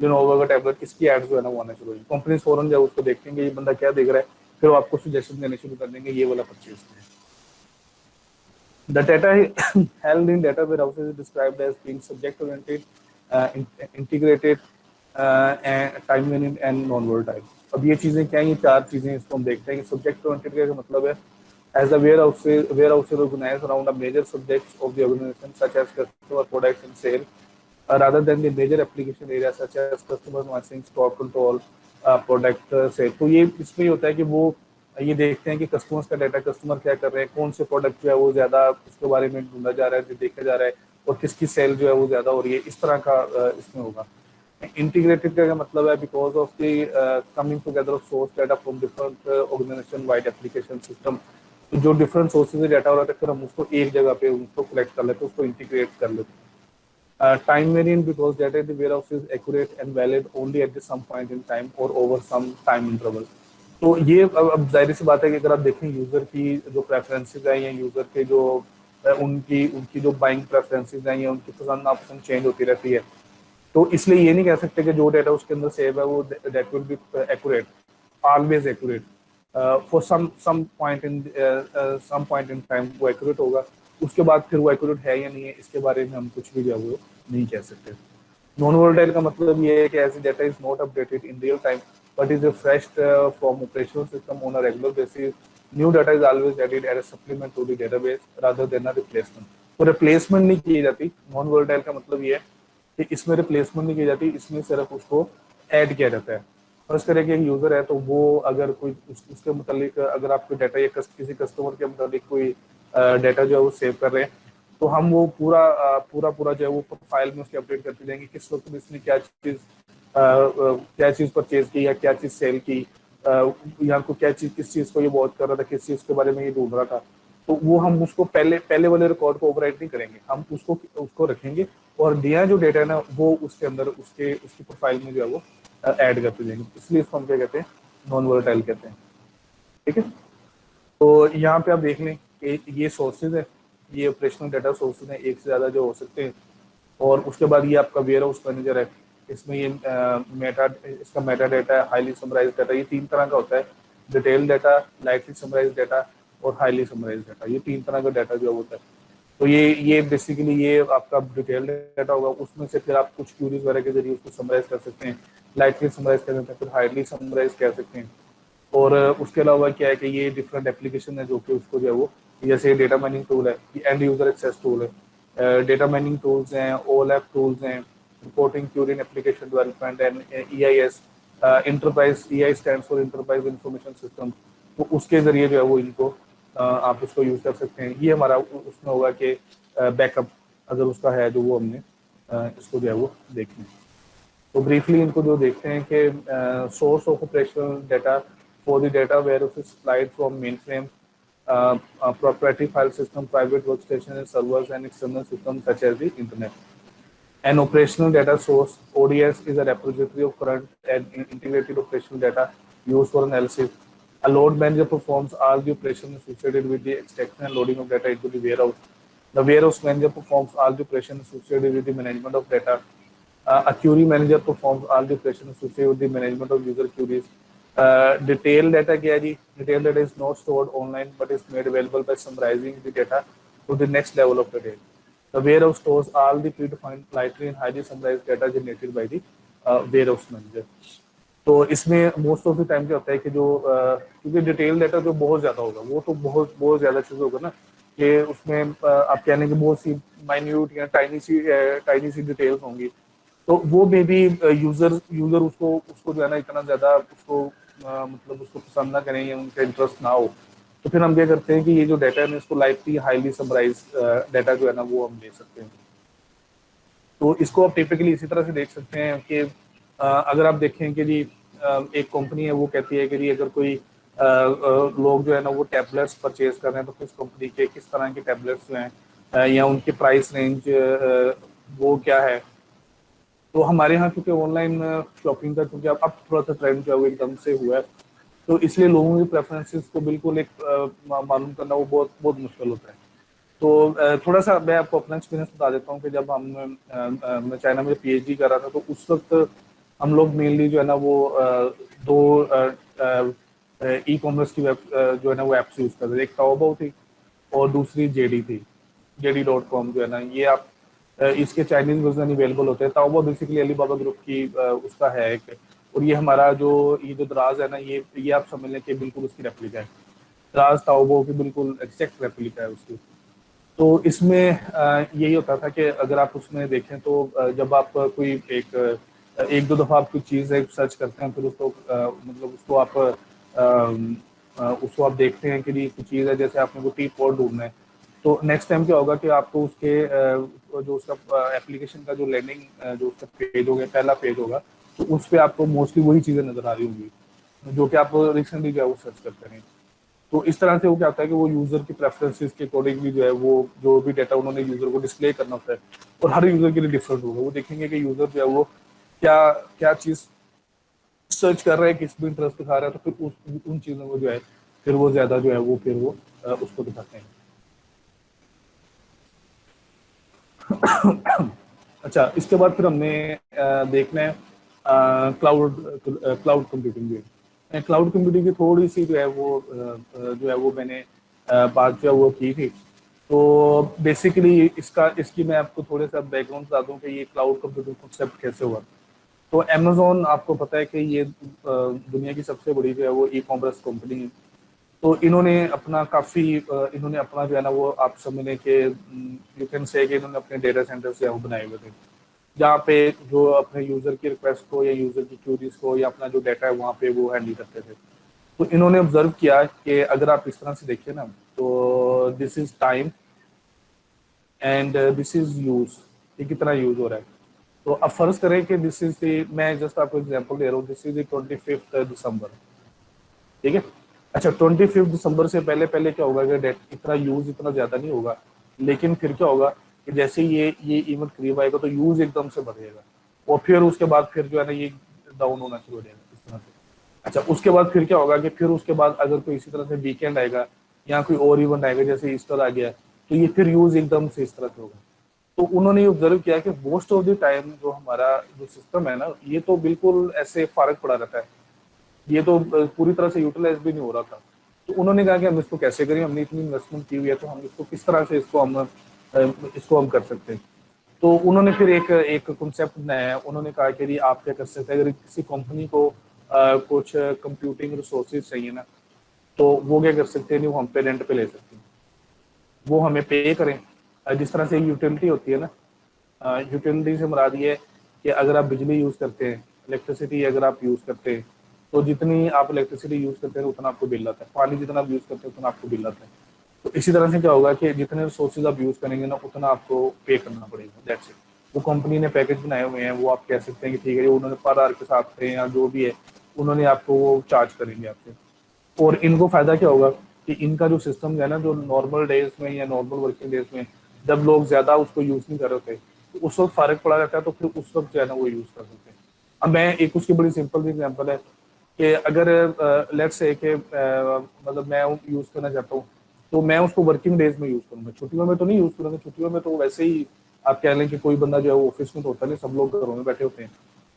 लिनोवो का टैबलेट, इसकी एड्स जो है ना वो आना शुरू हो जाएंगे। कंपनी फौरन जो उसको देखेंगे ये बंदा क्या देख रहा है, फिर वो आपको सजेशन देने शुरू कर देंगे ये वाला परचेज करें। The data held in data warehouses is described as being subject-oriented, integrated, and time-variant and non-volatile. अब ये चीजें क्या हैं, ये चार चीजें इसको हम देखते हैं कि सब्जेक्ट ओरिएंटेड का मतलब है as the warehouse is organized around a major subjects of the organization such as customer products and sale, rather than the major application areas such as customer marketing, stock control, product से। तो ये इसमें होता है कि वो ये देखते हैं कि कस्टमर्स का डाटा, कस्टमर क्या कर रहे हैं, कौन से प्रोडक्ट जो है वो ज्यादा उसके बारे में ढूंढा जा रहा है, देखा जा रहा है, और किसकी सेल जो है वो ज्यादा हो रही है, इस तरह का इसमें होगा। इंटीग्रेटेड का मतलब है because of the coming together of source data from different organisation wide application system. तो जो डिफरेंट सोर्सेज से डाटा हो रहा है फिर हम उसको एक जगह पे उसको कलेक्ट कर लेते हैं, उसको इंटीग्रेट कर लेते हैं। Time variant because data in the warehouse is accurate and valid only at some point in time or over some time interval. तो ये अब जाहिर सी बात है कि अगर आप देखें यूजर की जो प्रेफरेंसेस हैं या यूजर के जो उनकी उनकी जो बाइंग प्रेफरेंसेस हैं या उनकी पसंद नापसंद चेंज होती रहती है, तो इसलिए ये नहीं कह सकते कि जो डाटा उसके अंदर सेव है वो that will be accurate, always accurate. For some point in time वो एक्यूरेट होगा, उसके बाद फिर वो एक्यूरेट है या नहीं है इसके बारे में हम कुछ भी जो है वो नहीं कह सकते। नॉन वोलेटाइल का मतलब ये है कि as data is not updated in real time but is refreshed from operational system on a regular basis, new data is always added as a supplement to the database rather than a replacement. तो replacement नहीं की जाती। Non volatile का मतलब ये है कि इसमें रिप्लेसमेंट नहीं की जाती, इसमें सिर्फ उसको ऐड किया जाता है। फर्ज करें कि एक यूजर है तो वो अगर कोई उसके मुतालिक अगर आपको डाटा या किसी कस्टमर के मुतालिक कोई डाटा जो है वो सेव कर रहे हैं, तो हम वो पूरा जो है वो प्रोफाइल में उसके अपडेट करते जाएंगे किस वक्त में इसने क्या चीज परचेज की या क्या चीज सेल की, या को क्या चीज किस चीज को ये वॉच कर रहा था, किस चीज के बारे में ये ढूंढ रहा था। तो वो हम उसको पहले वाले रिकॉर्ड को ओवरराइट नहीं करेंगे, हम उसको रखेंगे और नया जो डेटा है ना वो उसके अंदर उसकी प्रोफाइल में जो है वो ऐड करते जाएंगे। इसलिए इसको हम क्या कहते हैं, नॉन वोलेटाइल कहते हैं। ठीक है। तो यहाँ पे आप देख लें कि ये सोर्सेज है, ये ऑपरेशनल डाटा सोर्सेज हैं, एक से ज़्यादा जो हो सकते हैं। और उसके बाद ये आपका वेयर हाउस मैनेजर है, इसमें ये इसका मेटा डाटा है, हाईली समराइज डाटा, ये तीन तरह का होता है, detail data, lightly summarise data और हाईली समराइज डाटा। ये तीन तरह का डाटा जो होता है। तो ये बेसिकली ये आपका डिटेल डाटा होगा, उसमें से फिर आप कुछ क्यूरीज वगैरह के जरिए उसको समराइज कर सकते हैं, लाइटली समराइज कर सकते हैं, फिर हाईली समराइज कर सकते हैं। और उसके अलावा क्या है कि ये डिफरेंट एप्लीकेशन है जो कि उसको जो है वो, जैसे डेटा माइनिंग टूल है, ये एंड यूजर एक्सेस टूल है, डेटा माइनिंग टूल्स हैं, ओलैप टूल्स हैं, reporting curing application development and EIS, enterprise EI stands for enterprise information system. तो उसके जरिए जो है वो इनको आप उसको यूज कर सकते हैं। ये हमारा उसमें होगा कि बैकअप अगर उसका है जो वो हमने इसको जो है वो देखना है। तो ब्रीफली इनको जो देखते हैं कि source of operational data for the data warehouse is supplied from mainframe, proprietary file system, private workstation and servers, and external systems such as the internet. An operational data source (ODS) is a repository of current and integrated operational data used for analysis. A load manager performs all the operations associated with the extraction and loading of data into the warehouse. The warehouse manager performs all the operations associated with the management of data. A query manager performs all the operations associated with the management of user queries. Detail data क्या है जी? Detail data is not stored online but is made available by summarizing the data to the next level of detail. The warehouse stores all the predefined, lightly and highly summarized data generated by the warehouse manager. तो इसमें most of the time क्या होता है कि जो क्योंकि detail data जो बहुत ज्यादा होगा वो तो बहुत बहुत ज्यादा चीज होगा ना, कि उसमें आप कहने की बहुत सी माइन्यूट या टाइनी सी डिटेल्स होंगी, तो वो मे भी यूजर उसको उसको जो है ना इतना ज्यादा उसको मतलब उसको पसंद ना करें या उनका इंटरेस्ट ना हो. तो फिर हम क्या करते हैं कि ये जो डाटा है इसको लाइटली हाईली समराइज डाटा जो है ना वो हम ले सकते हैं. तो इसको आप टिपिकली इसी तरह से देख सकते हैं कि अगर आप देखें कि जी एक कंपनी है वो कहती है कि जी अगर कोई लोग जो है ना वो टैबलेट्स परचेज कर रहे हैं तो किस कंपनी के किस तरह के टैबलेट्स जो हैं या उनकी प्राइस रेंज वो क्या है. तो हमारे यहाँ क्योंकि ऑनलाइन शॉपिंग का क्योंकि अब थोड़ा सा ट्रेंड जो है वो एकदम से हुआ है, तो इसलिए लोगों की प्रेफरेंसेस को बिल्कुल एक मालूम करना वो बहुत बहुत मुश्किल होता है. तो थोड़ा सा मैं आपको अपना एक्सपीरियंस बता देता हूँ कि जब मैं चाइना में पीएचडी कर रहा था तो उस वक्त हम लोग मेनली जो है ना वो दो ई कॉमर्स की वेब जो है ना वो ऐप्स यूज़ करते थे. एक ताओबाओ थी और दूसरी जेडी थी, JD.com जो है ना. ये आप इसके चाइनीज वर्जन अवेलेबल होते हैं. ताओबाओ बेसिकली अलीबाबा ग्रुप की उसका है एक, और ये हमारा जो दराज है ना ये आप समझ लें कि बिल्कुल उसकी रेप्लिका है. दराज ताओबाओ की बिल्कुल एक्जैक्ट रेप्लिका है उसकी. तो इसमें यही होता था कि अगर आप उसमें देखें तो जब आप कोई एक दो दफ़ा आप कोई चीज़ है सर्च करते हैं फिर उसको मतलब उसको आप देखते हैं कि जी कोई चीज़ है, जैसे आपने कोई टी पॉट ढूंढना है तो नेक्स्ट टाइम क्या होगा कि आपको उसके जो उसका एप्लीकेशन का जो लैंडिंग जो उसका पेज होगा पहला पेज होगा तो उस पर आपको मोस्टली वही चीज़ें नज़र आ रही होंगी जो कि आप रिसेंटली जो है वो सर्च करते हैं. तो इस तरह से वो क्या होता है कि वो यूजर की प्रेफरेंसेस के अकॉर्डिंग भी जो है वो जो भी डाटा उन्होंने यूजर को डिस्प्ले करना होता है और हर यूजर के लिए डिफरेंट होगा. वो देखेंगे कि यूजर जो है वो क्या क्या चीज सर्च कर रहा है, किस भी इंटरेस्ट दिखा रहा है, तो फिर उन चीजों को जो है फिर वो ज्यादा जो है वो फिर वो उसको दिखाते हैं. अच्छा, इसके बाद फिर हमने देखना है क्लाउड कंप्यूटिंग भी. क्लाउड कंप्यूटिंग की थोड़ी सी जो है वो मैंने बात जो है वो की थी. तो बेसिकली इसकी मैं आपको थोड़े सा बैकग्राउंड बता दूं कि ये क्लाउड कंप्यूटिंग कॉन्सेप्ट कैसे हुआ. तो अमेजोन आपको पता है कि ये दुनिया की सबसे बड़ी जो है वो ई कॉमर्स कंपनी है. तो इन्होंने अपना जो है ना वो आप समझ लें कि यू कैन से कि इन्होंने अपने डेटा सेंटर्स जो है वो बनाए हुए थे जहाँ पे जो अपने यूजर की रिक्वेस्ट को या यूजर की क्यूरीज को या अपना जो डाटा है वहाँ पे वो हैंडल करते थे. तो इन्होंने ऑब्जर्व किया कि अगर आप इस तरह से देखिए ना तो this is time and this is use, ये कितना यूज हो रहा है. तो अब फर्ज करें कि दिस इज मैं जस्ट आपको एग्जांपल दे रहा हूँ, दिस इज 25 दिसंबर, ठीक है. अच्छा, 25 दिसंबर से पहले पहले क्या होगा कि इतना यूज इतना ज्यादा नहीं होगा, लेकिन फिर क्या होगा कि जैसे ये इवेंट करीब आएगा तो यूज एकदम से बढ़ेगा और फिर उसके बाद फिर जो है ना ये डाउन होना शुरू हो जाएगा इस तरह से. अच्छा, उसके बाद फिर क्या होगा कि फिर उसके बाद अगर कोई इसी तरह से वीकेंड आएगा या कोई और इवेंट आएगा जैसे ईस्टर आ गया तो ये फिर यूज एकदम से इस तरह से होगा. तो उन्होंने ये ऑब्जर्व किया कि मोस्ट ऑफ द टाइम जो हमारा जो सिस्टम है ना ये तो बिल्कुल ऐसे फर्क पड़ा रहता है, ये तो पूरी तरह से यूटिलाइज भी नहीं हो रहा था. तो उन्होंने कहा कि हम इसको कैसे करें, हमने इतनी इन्वेस्टमेंट की हुई है तो हम इसको किस तरह से इसको हम कर सकते हैं. तो उन्होंने फिर एक कॉन्सेप्ट बनाया. उन्होंने कहा कि आप क्या कर सकते हैं, अगर किसी कंपनी को कुछ कंप्यूटिंग रिसोर्सेज चाहिए ना तो वो क्या कर सकते हैं, वो हम पे रेंट पे ले सकते हैं, वो हमें पे करें. जिस तरह से यूटिलिटी होती है ना, यूटिलिटी से मुराद ये है कि अगर आप बिजली यूज़ करते हैं, इलेक्ट्रिसिटी अगर आप यूज़ करते हैं तो जितनी आप इलेक्ट्रिसिटी यूज़ करते हैं उतना आपको बिल आता है, पानी जितना आप यूज़ करते हैं उतना आपको बिल आता है. तो इसी तरह से क्या होगा कि जितने रिसोर्सेज आप यूज़ करेंगे ना उतना आपको पे करना पड़ेगा. That's it. वो कंपनी ने पैकेज बनाए हुए हैं, वो आप कह सकते हैं कि ठीक है उन्होंने पर आवर के साथ है या जो भी है उन्होंने आपको वो चार्ज करेंगे आपसे. और इनको फायदा क्या होगा कि इनका जो सिस्टम है ना, जो नॉर्मल डेज में या नॉर्मल वर्किंग डेज में जब लोग ज्यादा उसको यूज नहीं कर रहे थे तो उस वक्त फर्क पड़ा रहता है, तो फिर उस वक्त जो है ना वो यूज कर सकते हैं. अब मैं एक उसकी बड़ी सिंपल एग्जांपल है कि अगर लेट्स से कि मतलब मैं यूज करना चाहता हूँ तो मैं उसको वर्किंग डेज में यूज करूंगा, छुट्टियों में तो नहीं यूज करूंगा. छुट्टियों में तो वैसे ही आप कह लें कि कोई बंदा जो है वो ऑफिस में तो होता नहीं, सब लोग घरों में बैठे होते हैं.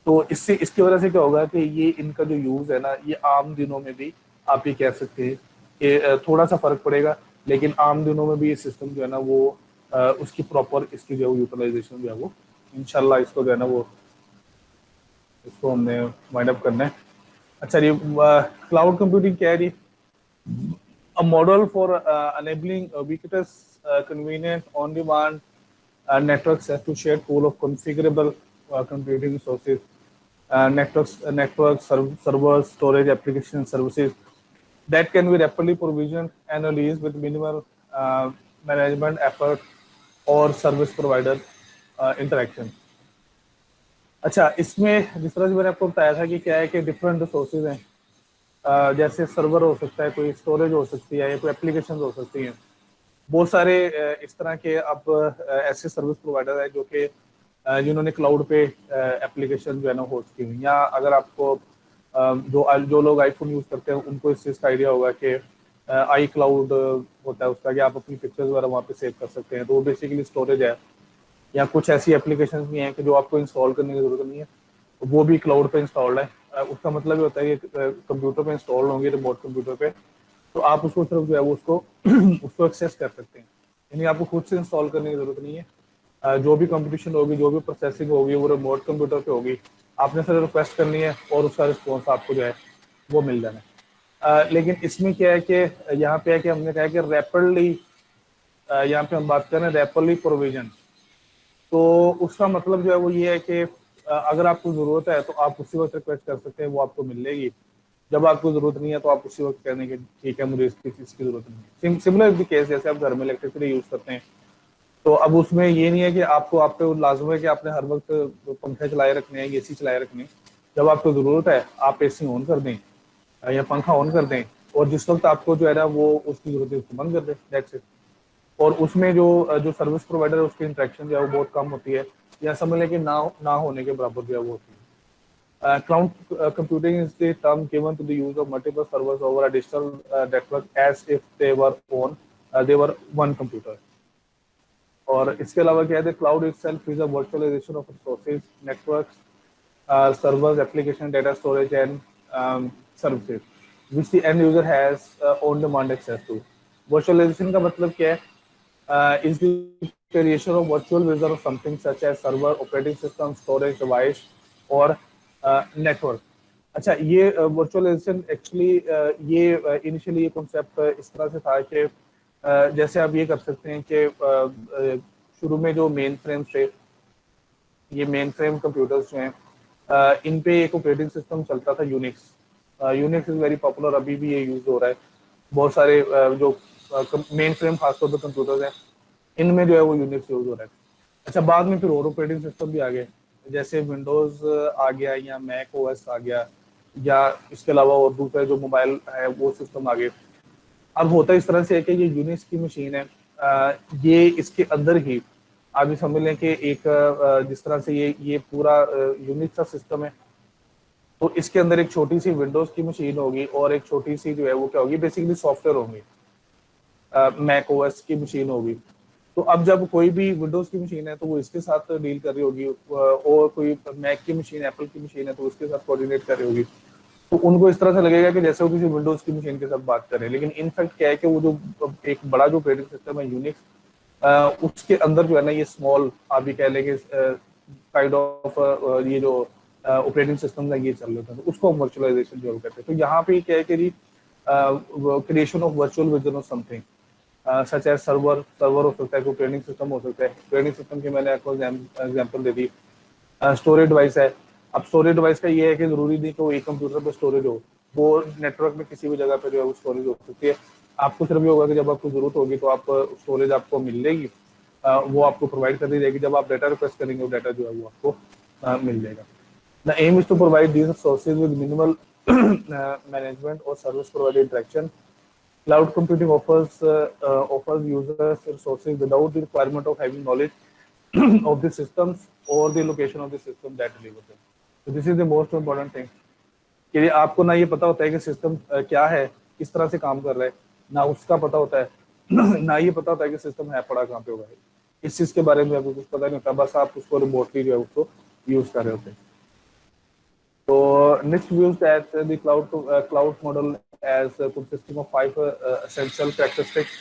तो इससे इसकी वजह से क्या होगा कि ये इनका जो यूज है ना, ये आम दिनों में भी आप ये कह सकते हैं कि थोड़ा सा फर्क पड़ेगा, लेकिन आम दिनों में भी ये सिस्टम जो है ना वो उसकी प्रॉपर इसकी जो यूटिलाइजेशन जो है वो इंशाल्लाह इसको जो है ना वो इसको हमने वाइंड अप करना है। अच्छा, ये क्लाउड कंप्यूटिंग क्या है? A model for enabling ubiquitous, convenient, on-demand networks as to shared pool of configurable computing resources, servers, storage, application services that can be rapidly provisioned and released with minimal management effort or service provider interaction. अच्छा, इसमें जिस तरह से मैंने आपको बताया था कि क्या है कि डिफरेंट रिसोर्सेज हैं, जैसे सर्वर हो सकता है, कोई स्टोरेज हो सकती है, या कोई एप्लीकेशन हो सकती हैं। बहुत सारे इस तरह के अब ऐसे सर्विस प्रोवाइडर हैं जो कि जिन्होंने क्लाउड पे एप्लीकेशन जो है ना होस्ट की हुई, या अगर आपको जो लोग आईफोन यूज़ करते हैं उनको इस चीज़ का आइडिया होगा कि आई क्लाउड होता है उसका, कि आप अपनी पिक्चर्स वगैरह वहाँ पे सेव कर सकते हैं। तो वो बेसिकली स्टोरेज है, या कुछ ऐसी एप्लीकेशन भी हैं कि जो आपको इंस्टॉल करने की ज़रूरत नहीं है, वो भी क्लाउड पे इंस्टॉल्ड है। उसका मतलब ये होता है कि कंप्यूटर पे इंस्टॉल होंगे, रिमोट कंप्यूटर पे, तो आप उसको सिर्फ जो है वो उसको उसको एक्सेस कर सकते हैं, यानी आपको खुद से इंस्टॉल करने की ज़रूरत नहीं है। जो भी कंपटीशन होगी, जो भी प्रोसेसिंग होगी, वो रिमोट कंप्यूटर पे होगी। आपने सिर्फ रिक्वेस्ट करनी है और उसका रिस्पॉन्स आपको जो है वो मिल जाना है। लेकिन इसमें क्या है कि यहाँ पे है कि हमने कहा कि रैपिडली, यहाँ पे हम बात कर रहे हैं रैपिडली प्रोविजन। तो उसका मतलब जो है वो ये है कि अगर आपको ज़रूरत है तो आप उसी वक्त रिक्वेस्ट कर सकते हैं, वो आपको मिलेगी। जब आपको ज़रूरत नहीं है तो आप उसी वक्त कहने के ठीक है, मुझे इसकी चीज़ की ज़रूरत नहीं है। सिमिलर भी केस, जैसे आप घर में इलेक्ट्रिसिटी यूज़ करते हैं, तो अब उसमें ये नहीं है कि आप पे लाजम है कि आपने हर वक्त पंखे चलाए रखने हैं, एसी चलाए रखने हैं। जब आपको ज़रूरत है आप एसी ऑन कर दें या पंखा ऑन कर दें, और जिस वक्त आपको जो है ना वो उसकी ज़रूरत है उसको बंद कर दें, दैट्स इट। और उसमें जो सर्विस प्रोवाइडर है उसकी इंटरेक्शन जो है वो बहुत कम होती है, या समझ लें कि ना होने के बराबर जो है वो होती है। Cloud computing is the term given to the use of multiple servers over a digital network as if they were one computer. और इसके अलावा क्या है, cloud itself is a virtualization of resources, networks, servers, application, data storage and services which the end user has on-demand access to. Virtualization का मतलब क्या है? Is the creation of virtual version of something such as server, operating system, storage device or network. अच्छा, ये virtualisation actually ये initially ये concept इस तरह से था कि जैसे आप ये कर सकते हैं कि शुरू में जो मेन फ्रेम थे, ये मेन फ्रेम कंप्यूटर्स जो हैं, इन पे एक ऑपरेटिंग सिस्टम चलता था Unix. Unix is very popular, अभी भी ये यूज हो रहा है। बहुत सारे जो मेन फ्रेम खासतौर पर कंप्यूटर्स हैं, इनमें जो है वो यूनिक्स यूज हो रहा है। अच्छा, बाद में फिर और ऑपरेटिंग सिस्टम भी आ गए, जैसे विंडोज आ गया, या मैक ओएस आ गया, या इसके अलावा और दूसरे जो मोबाइल है वो सिस्टम आ गए। अब होता इस तरह से है कि ये यूनिक्स की मशीन है, ये इसके अंदर ही आप ये समझ लें कि एक जिस तरह से ये पूरा यूनिक्स का सिस्टम है, तो इसके अंदर एक छोटी सी विंडोज की मशीन होगी और एक छोटी सी जो है वो क्या होगी, बेसिकली सॉफ्टवेयर होंगी, मैक ओएस की मशीन होगी। तो अब जब कोई भी विंडोज की मशीन है तो वो इसके साथ डील कर रही होगी, और कोई मैक की मशीन, एप्पल की मशीन है तो उसके साथ कोऑर्डिनेट कर रही होगी। तो उनको इस तरह से लगेगा कि जैसे वो किसी विंडोज की मशीन के साथ बात कर रहे हैं, लेकिन इनफैक्ट क्या है कि वो जो एक बड़ा जो ऑपरेटिंग सिस्टम है यूनिक्स, उसके अंदर जो है ना ये स्मॉल आप भी कह लेंगे काइंड ऑफ ये जो ऑपरेटिंग सिस्टम है ये चल रहे थे, तो उसको हम वर्चुअलाइजेशन जो कहते हैं। तो यहाँ पे क्या है कि जी creation of virtual version of something such as server हो सकता है, कोई ट्रेनिंग सिस्टम हो सकता है। ट्रेनिंग सिस्टम की मैंने आपको एग्जाम्पल दे दी। स्टोरेज डिवाइस है। अब स्टोरेज डिवाइस का ये है कि जरूरी नहीं कि वो एक कंप्यूटर पर स्टोरेज हो, वो नेटवर्क में किसी भी जगह पे जो है वो स्टोरेज हो सकती है। आपको सिर्फ ये होगा कि जब आपको जरूरत होगी तो आप स्टोरेज आपको मिल जाएगी, वो आपको प्रोवाइड कर दी जाएगी। जब आप डाटा रिक्वेस्ट करेंगे वो डाटा जो है वो आपको मिल जाएगा। The aim is to provide these sources with minimal management or service provider interaction. Cloud computing offers users resources without the requirement of having knowledge of the systems or the location of the system that delivers them. So this is the most important thing कि आपको ना ये पता होता है कि system क्या है, किस तरह से काम कर रहा है, ना उसका पता होता है ना ये पता होता है कि सिस्टम है पड़ा कहाँ पे होगा। इस चीज़ के बारे में आपको कुछ पता नहीं होता, बस आप उसको रिमोटली जो है उसको यूज़ कर रहे होते हैं। So NIST views that the cloud model as consisting of five essential characteristics,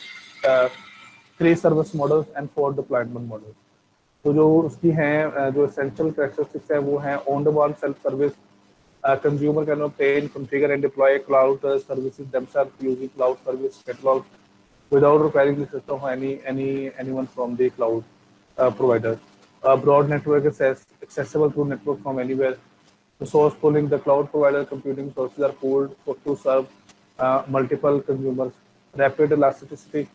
uh, three service models and four deployment models. तो जो उसकी हैं जो essential characteristics है वो हैं on demand self service. Consumer can obtain, configure and deploy cloud services themselves using cloud service catalog without requiring the system of anyone from the cloud provider. Broad network access accessible through network from anywhere. Resource pooling, the cloud provider computing sources are pooled to serve multiple consumers. Rapid elasticity,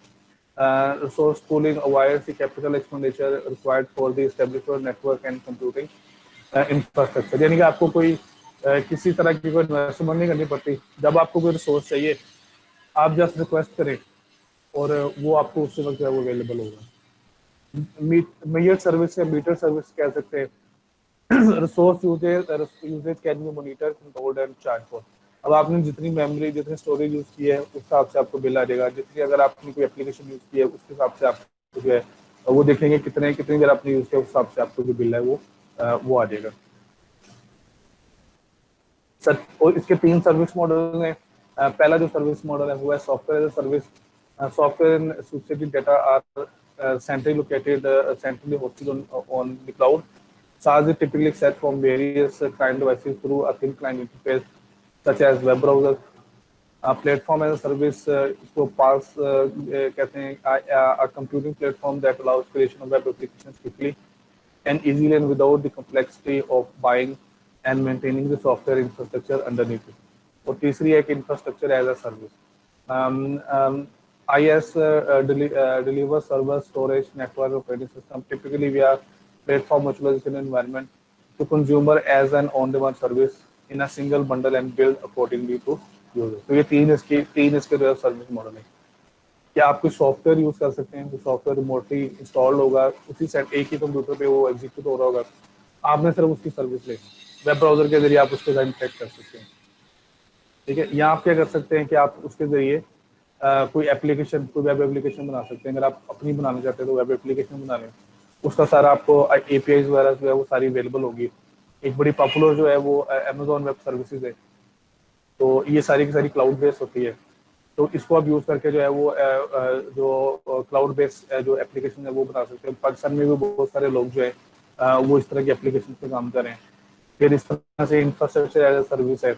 resource pooling avoids the capital expenditure required for the establishment network and computing infrastructure. यानी कि आपको कोई किसी तरह की कोई investment नहीं करनी पड़ती. जब आपको कोई रिसोर्स चाहिए आप जस्ट रिक्वेस्ट करें और वो आपको उसी वक्त वो अवेलेबल होगा. मीटर सर्विस या मीटर सर्विस कह सकते हैं. Resource usage can be monitor, controlled and charge for. अब आपने जितनी मेमोरी जितनी स्टोरेज यूज की है उस हिसाब से आपको बिल आ जाएगा. जितनी अगर आपने कोई एप्लीकेशन यूज की है उसके हिसाब से आपको जो है वो देखेंगे कितनी देर आपने यूज किया उस हिसाब से आपको जो बिल है वो आ जाएगा. सर और इसके तीन सर्विस मॉडल हैं. पहला जो सर्विस मॉडल है वो है software as a service. Software and associated data are centrally located, centrally hosted on the cloud. SaaS is typically accessed from various client devices through a thin client interface such as web browser. Platform as a service इसको PaaS कहते हैं. A computing platform that allows creation of web applications quickly and easily and without the complexity of buying and maintaining the software infrastructure underneath it. और तीसरी है कि infrastructure as a service. IaaS delivers server, storage, network, operating system typically via platform virtualization environment to consumer as an on-demand service in a single bundle and build accordingly to user. तो ये तीन इसके जो service model है. क्या आप कोई software use कर सकते हैं, तो सॉफ्टवेयर रिमोटली इंस्टॉल होगा, उसी सेट एक ही कंप्यूटर पे वो एग्जीक्यूट हो रहा होगा, आपने सिर्फ उसकी सर्विस लेनी. वेब ब्राउजर के जरिए आप उसके साथ इंटरेक्ट कर सकते हैं. ठीक है. यहाँ आप क्या कर सकते हैं कि आप उसके जरिए कोई एप्लीकेशन, कोई वेब एप्लीकेशन बना सकते हैं. अगर आप अपनी बनाना चाहते हैं तो वेब एप्लीकेशन बना लें. उसका सारा आपको APIs वगैरह जो है वो सारी अवेलेबल होगी. एक बड़ी पॉपुलर जो है वो Amazon वेब सर्विसेज है. तो ये सारी की सारी क्लाउड बेस्ड होती है. तो इसको आप यूज़ करके जो है वो जो क्लाउड बेस्ड जो एप्लीकेशन है वो बना सकते हैं. पाकिस्तान में भी बहुत सारे लोग जो है वो इस तरह की एप्लीकेशन पे काम कर रहे हैं. फिर इस तरह से इंफ्रास्ट्रक्चर एज ए सर्विस है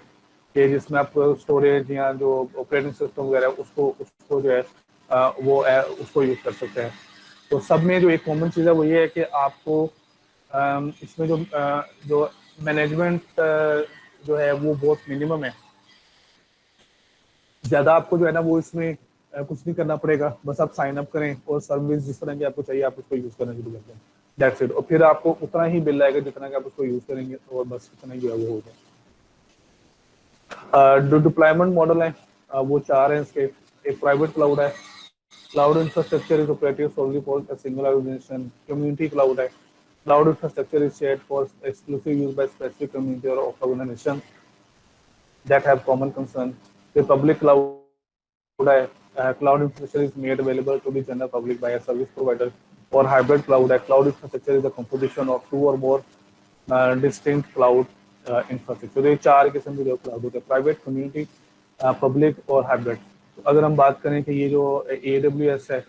कि जिसमें आप स्टोरेज या जो ऑपरेटिंग सिस्टम वगैरह उसको जो है वो उसको यूज़ कर सकते हैं. तो सब में जो एक कॉमन चीज़ है वो ये है कि आपको इसमें जो मैनेजमेंट जो है वो बहुत मिनिमम है. ज़्यादा आपको जो है ना वो इसमें कुछ नहीं करना पड़ेगा. बस आप साइन अप करें और सर्विस जिस तरह की आपको चाहिए आप उसको यूज़ करना शुरू कर दें. That's it. और फिर आपको उतना ही बिल आएगा जितना कि आप उसको यूज़ करेंगे और बस इतना ही जो है वो होगा. जो डिप्लॉयमेंट मॉडल है वो चार हैं इसके. एक प्राइवेट क्लाउड है. Cloud infrastructure is operated solely for a single organization. Community cloud है. Cloud infrastructure is shared for exclusive use by specific community or organization that have common concern. The public cloud है. Cloud infrastructure is made available to the general public by a service provider. और hybrid cloud है. Cloud infrastructure is a composition of two or more distinct cloud infrastructure. तो ये चार किस्म के जो cloud होते हैं, प्राइवेट, कम्युनिटी, पब्लिक और हाइब्रिड. तो अगर हम बात करें कि ये जो AWS है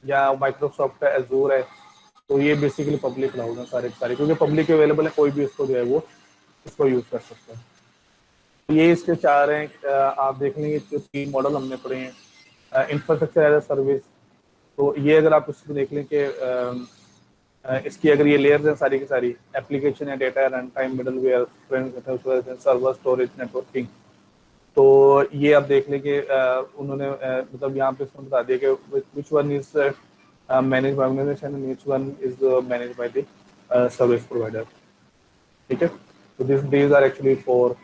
या माइक्रोसॉफ्ट का एजूर है तो ये बेसिकली पब्लिक क्लाउड है सारे, क्योंकि पब्लिक अवेलेबल है, कोई भी इसको जो है वो इसको यूज़ कर सकता है. तो ये इसके चार हैं. आप देख लेंगे जो तीन मॉडल हमने पढ़े हैं. इंफ्रास्ट्रक्चर एज अ सर्विस, तो ये अगर आप इसको देख लें कि इसकी अगर ये लेयर्स हैं सारी की सारी, एप्लीकेशन है, data, run time, middleware, server, storage, networking. तो ये आप देख लें कि उन्होंने मतलब यहाँ पे इसमें बता दिया कि which one is manage by organisation and which one is manage by the service provider. ठीक है. तो these are actually for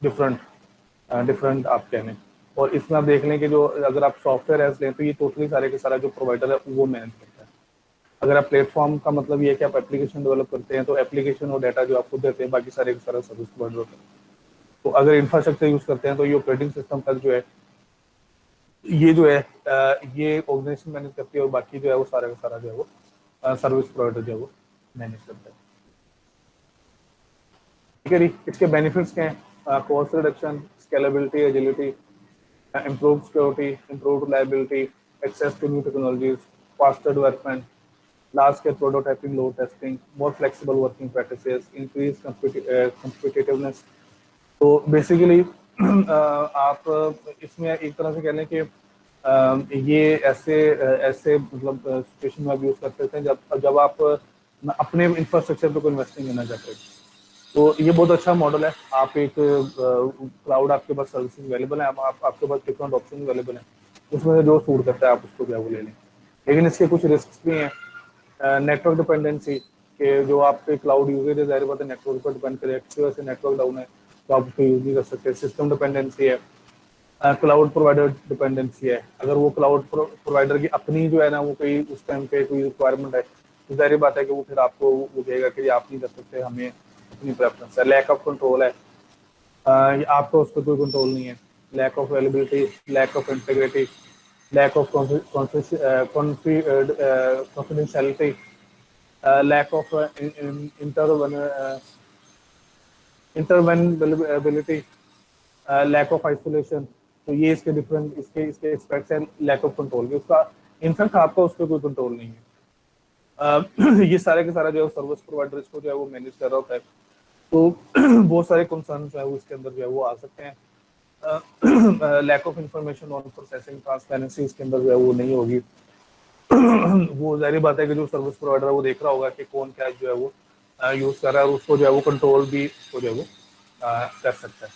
different आप कहें. और इसमें आप देख लें कि जो अगर आप सॉफ्टवेयर एज लें तो ये टोटली सारे के सारा जो प्रोवाइडर है वो मैनेज करता है. अगर आप प्लेटफॉर्म का मतलब ये है कि आप एप्लीकेशन डेवलप करते हैं तो एप्लीकेशन और डाटा जो आप खुद देते हैं, बाकी सारे के सारा सर्विस प्रोवाइडर होता है. तो अगर इंफ्रास्ट्रक्चर यूज करते हैं तो ये ऑपरेटिंग सिस्टम तक जो है ये जो है ये ऑर्गेनाइजेशन मैनेज करती है और बाकी जो है वो सारा का सारा जो है वो सर्विस प्रोवाइडर जो है वो मैनेज करता है. ठीक है जी। इसके बेनिफिट्स क्या हैं? Cost reduction, scalability, agility, improved security, improved reliability, access to new technologies, faster development, large-scale prototyping, load testing, more flexible working practices, increased competitiveness. तो बेसिकली आप इसमें एक तरह से कह लें कि ये ऐसे मतलब सिचुएशन में आप यूज कर सकते हैं जब आप अपने इंफ्रास्ट्रक्चर पे कोई इन्वेस्टिंग करना चाहते हैं। तो ये बहुत अच्छा मॉडल है। आप एक क्लाउड, आपके पास सर्विसेज अवेलेबल है, आपके पास डिफरेंट ऑप्शन अवेलेबल है, उसमें से जो सूट करता है आप उसको क्या वो ले लें। लेकिन इसके कुछ रिस्क भी हैं। नेटवर्क डिपेंडेंसी के जो आपके क्लाउड यूजेज है, जाहिर बात है नेटवर्क पर डिपेंड करे, अच्छी वजह से नेटवर्क डाउन है तो आप उसको यूज नहीं कर सकते। सिस्टम डिपेंडेंसी है, क्लाउड प्रोवाइडर डिपेंडेंसी है। अगर वो क्लाउड प्रोवाइडर की अपनी जो है ना वो कोई उस टाइम पे कोई रिक्वायरमेंट है तो जाहिर बात है कि वो फिर आपको वो कहेगा कि आप नहीं कर सकते, हमें अपनी प्रेफरेंस है। लैक ऑफ कंट्रोल है, आपको उस पर कोई कंट्रोल नहीं है। Lack of availability, lack of integrity, lack of confidentiality, lack of intervenability, lack of isolation. तो ये इसके डिफरेंट इसके इसके एस्पेक्ट्स हैं लैक ऑफ कंट्रोल के। उसका इनफैक्ट आपका उस पर कोई कंट्रोल नहीं है। ये सारे के सारा जो है सर्विस प्रोवाइडर इसको जो है वो मैनेज कर रहा होता है। तो बहुत सारे कंसर्न जो है वो इसके अंदर जो है वो आ सकते हैं। Lack of information on processing, transparency इसके अंदर जो है वो नहीं होगी। वो जाहिर बात है कि जो सर्विस प्रोवाइडर है वो देख रहा होगा कि कौन क्या जो है वो यूज कर रहा है और उसको जो है वो कंट्रोल भी उसको जो है वो कर सकता है।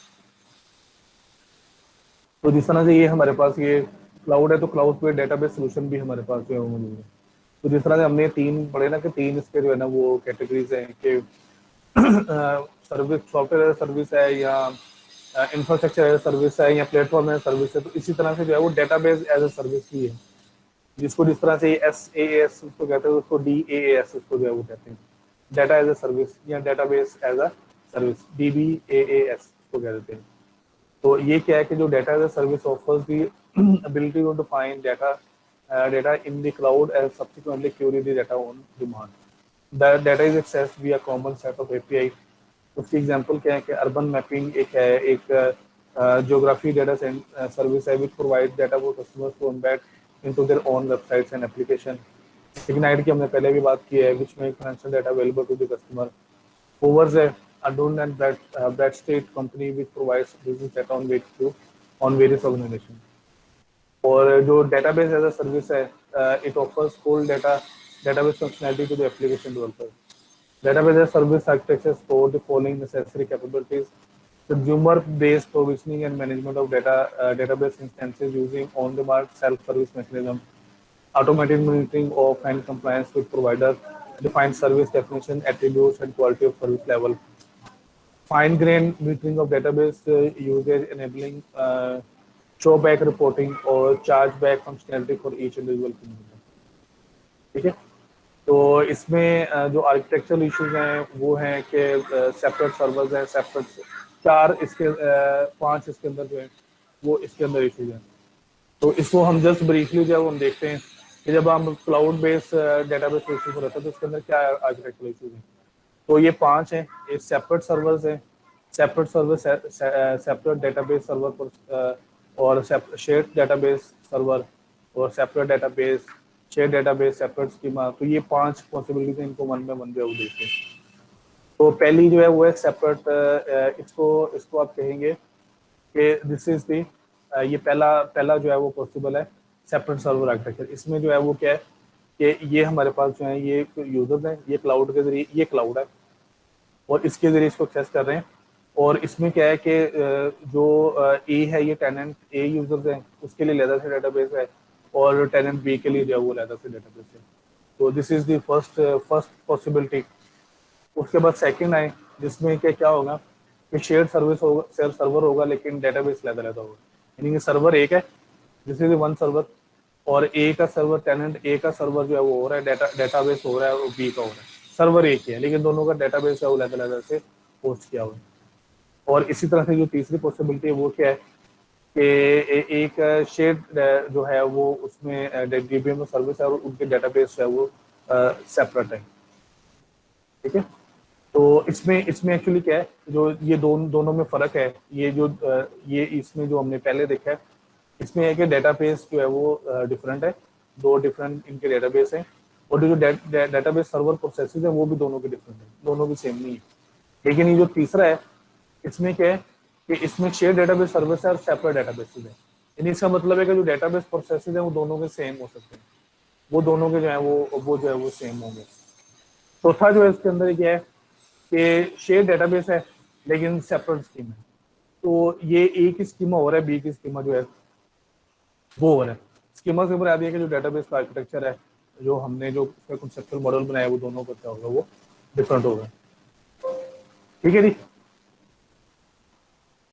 तो जिस तरह से ये हमारे पास ये क्लाउड है तो क्लाउड पे डेटाबेस सोल्यूशन भी हमारे पास जो है वो मौजूद है। तो जिस तरह से हमने तीन पढ़े ना कि तीन इसके जो है ना वो कैटेगरीज हैं कि सर्विस, सॉफ्टवेयर एज सर्विस है या इंफ्रास्ट्रक्चर एज सर्विस है या प्लेटफॉर्म एज सर्विस है। तो इसी तरह से जो है वो डेटाबेस एज ए सर्विस भी है, जिसको जिस तरह से SaaS उसको कहते हैं, उसको DaaS उसको जो है वो कहते हैं, डाटा एज ए सर्विस या database as a service, DBaaS उसको कह देते हैं। तो ये क्या है कि जो data as a service offers the ability to define data in the cloud and subsequently query the data on demand. The data is accessed via common set of API. उसकी एग्जांपल क्या है कि अर्बन मैपिंग एक है, एक geography data service है which provides data for customers to embed into their own websites and application. Ignite की हमने पहले भी बात की है which make financial data available to the customer. Overs है Adun and Bradstreet company which provides business data on various organizations. और जो डेटाबेस एज अ सर्विस है, it offers full database functionality to the application developer. Database as a service architecture support the following necessary capabilities: consumer-based provisioning and management of database instances using on-demand self-service mechanism, automated monitoring of and compliance with provider, defined service definition, attributes, and quality of service level, fine-grained metering of database usage, enabling showback reporting और chargeback functionality for each individual consumer. ठीक है। तो इसमें जो architectural issues हैं वो हैं कि सेपरेट सर्वर्स हैं, सेपरेट चार इसके 5 इसके अंदर जो है वो इसके अंदर इश्यूज हैं। तो इसको हम जस्ट ब्रीफली जो है हम देखते हैं कि जब हम क्लाउड बेस्ड डेटाबेस सोल्यूशन रहते हैं तो उसके अंदर क्या आर्किटेक्चरल इश्यूज हैं। तो ये 5 हैं। एक सेपरेट सर्वर्स है, separate server, separate database server पर और शेयर्ड डेटाबेस सर्वर और separate database, shared database, separate schema. तो ये 5 पॉसिबिलिटीज हैं, इनको वन बाय वन जो है वो देखते हैं। तो पहली जो है वो है सेपरेट, इसको आप कहेंगे कि दिस इज दी, ये पहला जो है वो पॉसिबल है सेपरेट सर्वर आर्किटेक्चर। इसमें जो है वो क्या है कि ये हमारे पास जो है ये यूजर्स हैं, ये क्लाउड के जरिए, ये क्लाउड है और इसके जरिए इसको एक्सेस कर रहे हैं। और इसमें क्या है कि जो ए है ये टेनेंट ए यूजर्स हैं उसके लिए अलग से डेटाबेस है और टेनेंट बी के लिए जो है वो अलग से डेटाबेस है। तो this is the first possibility. उसके बाद सेकंड है जिसमें क्या होगा कि शेयर्ड सर्विस होगा, शेयर सर्वर होगा लेकिन डेटाबेस अलग होगा। यानी कि सर्वर एक है, दिस इज वन सर्वर, और ए का सर्वर, टेनेंट ए का सर्वर जो है वो हो रहा है, डेटाबेस हो रहा है और बी का हो रहा है। सर्वर एक ही है लेकिन दोनों का डेटाबेस है वो अलग से होस्ट किया हुआ है। और इसी तरह से जो तीसरी पॉसिबिलिटी है वो क्या है कि एक शेयर्ड जो है वो उसमें डीबीएम सर्विस है और उनके डेटाबेस है वो सेपरेट है। ठीक है। तो इसमें इसमें एक्चुअली क्या है, जो ये दोनों में फर्क है, ये जो ये इसमें जो हमने पहले देखा है, इसमें है कि डेटाबेस जो है वो डिफरेंट है, दो डिफरेंट इनके डेटाबेस हैं, और जो डेटाबेस सर्वर प्रोसेसेस है वो भी दोनों के डिफरेंट है, दोनों भी सेम नहीं है। लेकिन ये जो तीसरा है, इसमें क्या है कि इसमें शेयर डेटाबेस सर्विस है और सेपरेट डेटाबेसेस है। यानी इसका मतलब है कि जो डेटाबेस प्रोसेसेस है वो दोनों के सेम हो सकते हैं, वो दोनों के जो है वो जो है वो सेम होंगे। चौथा जो है इसके अंदर क्या है कि शेयर डेटाबेस है लेकिन सेपरेट स्कीम है। तो ये ए की स्कीमा हो रहा है, बी की स्कीमा जो है वो हो रहा है। स्कीमा से ऊपर याद है कि जो डेटाबेस का आर्किटेक्चर है, जो हमने जो कंसेप्चुअल मॉडल बनाया, वो दोनों का क्या होगा, वो डिफरेंट होगा। ठीक है जी।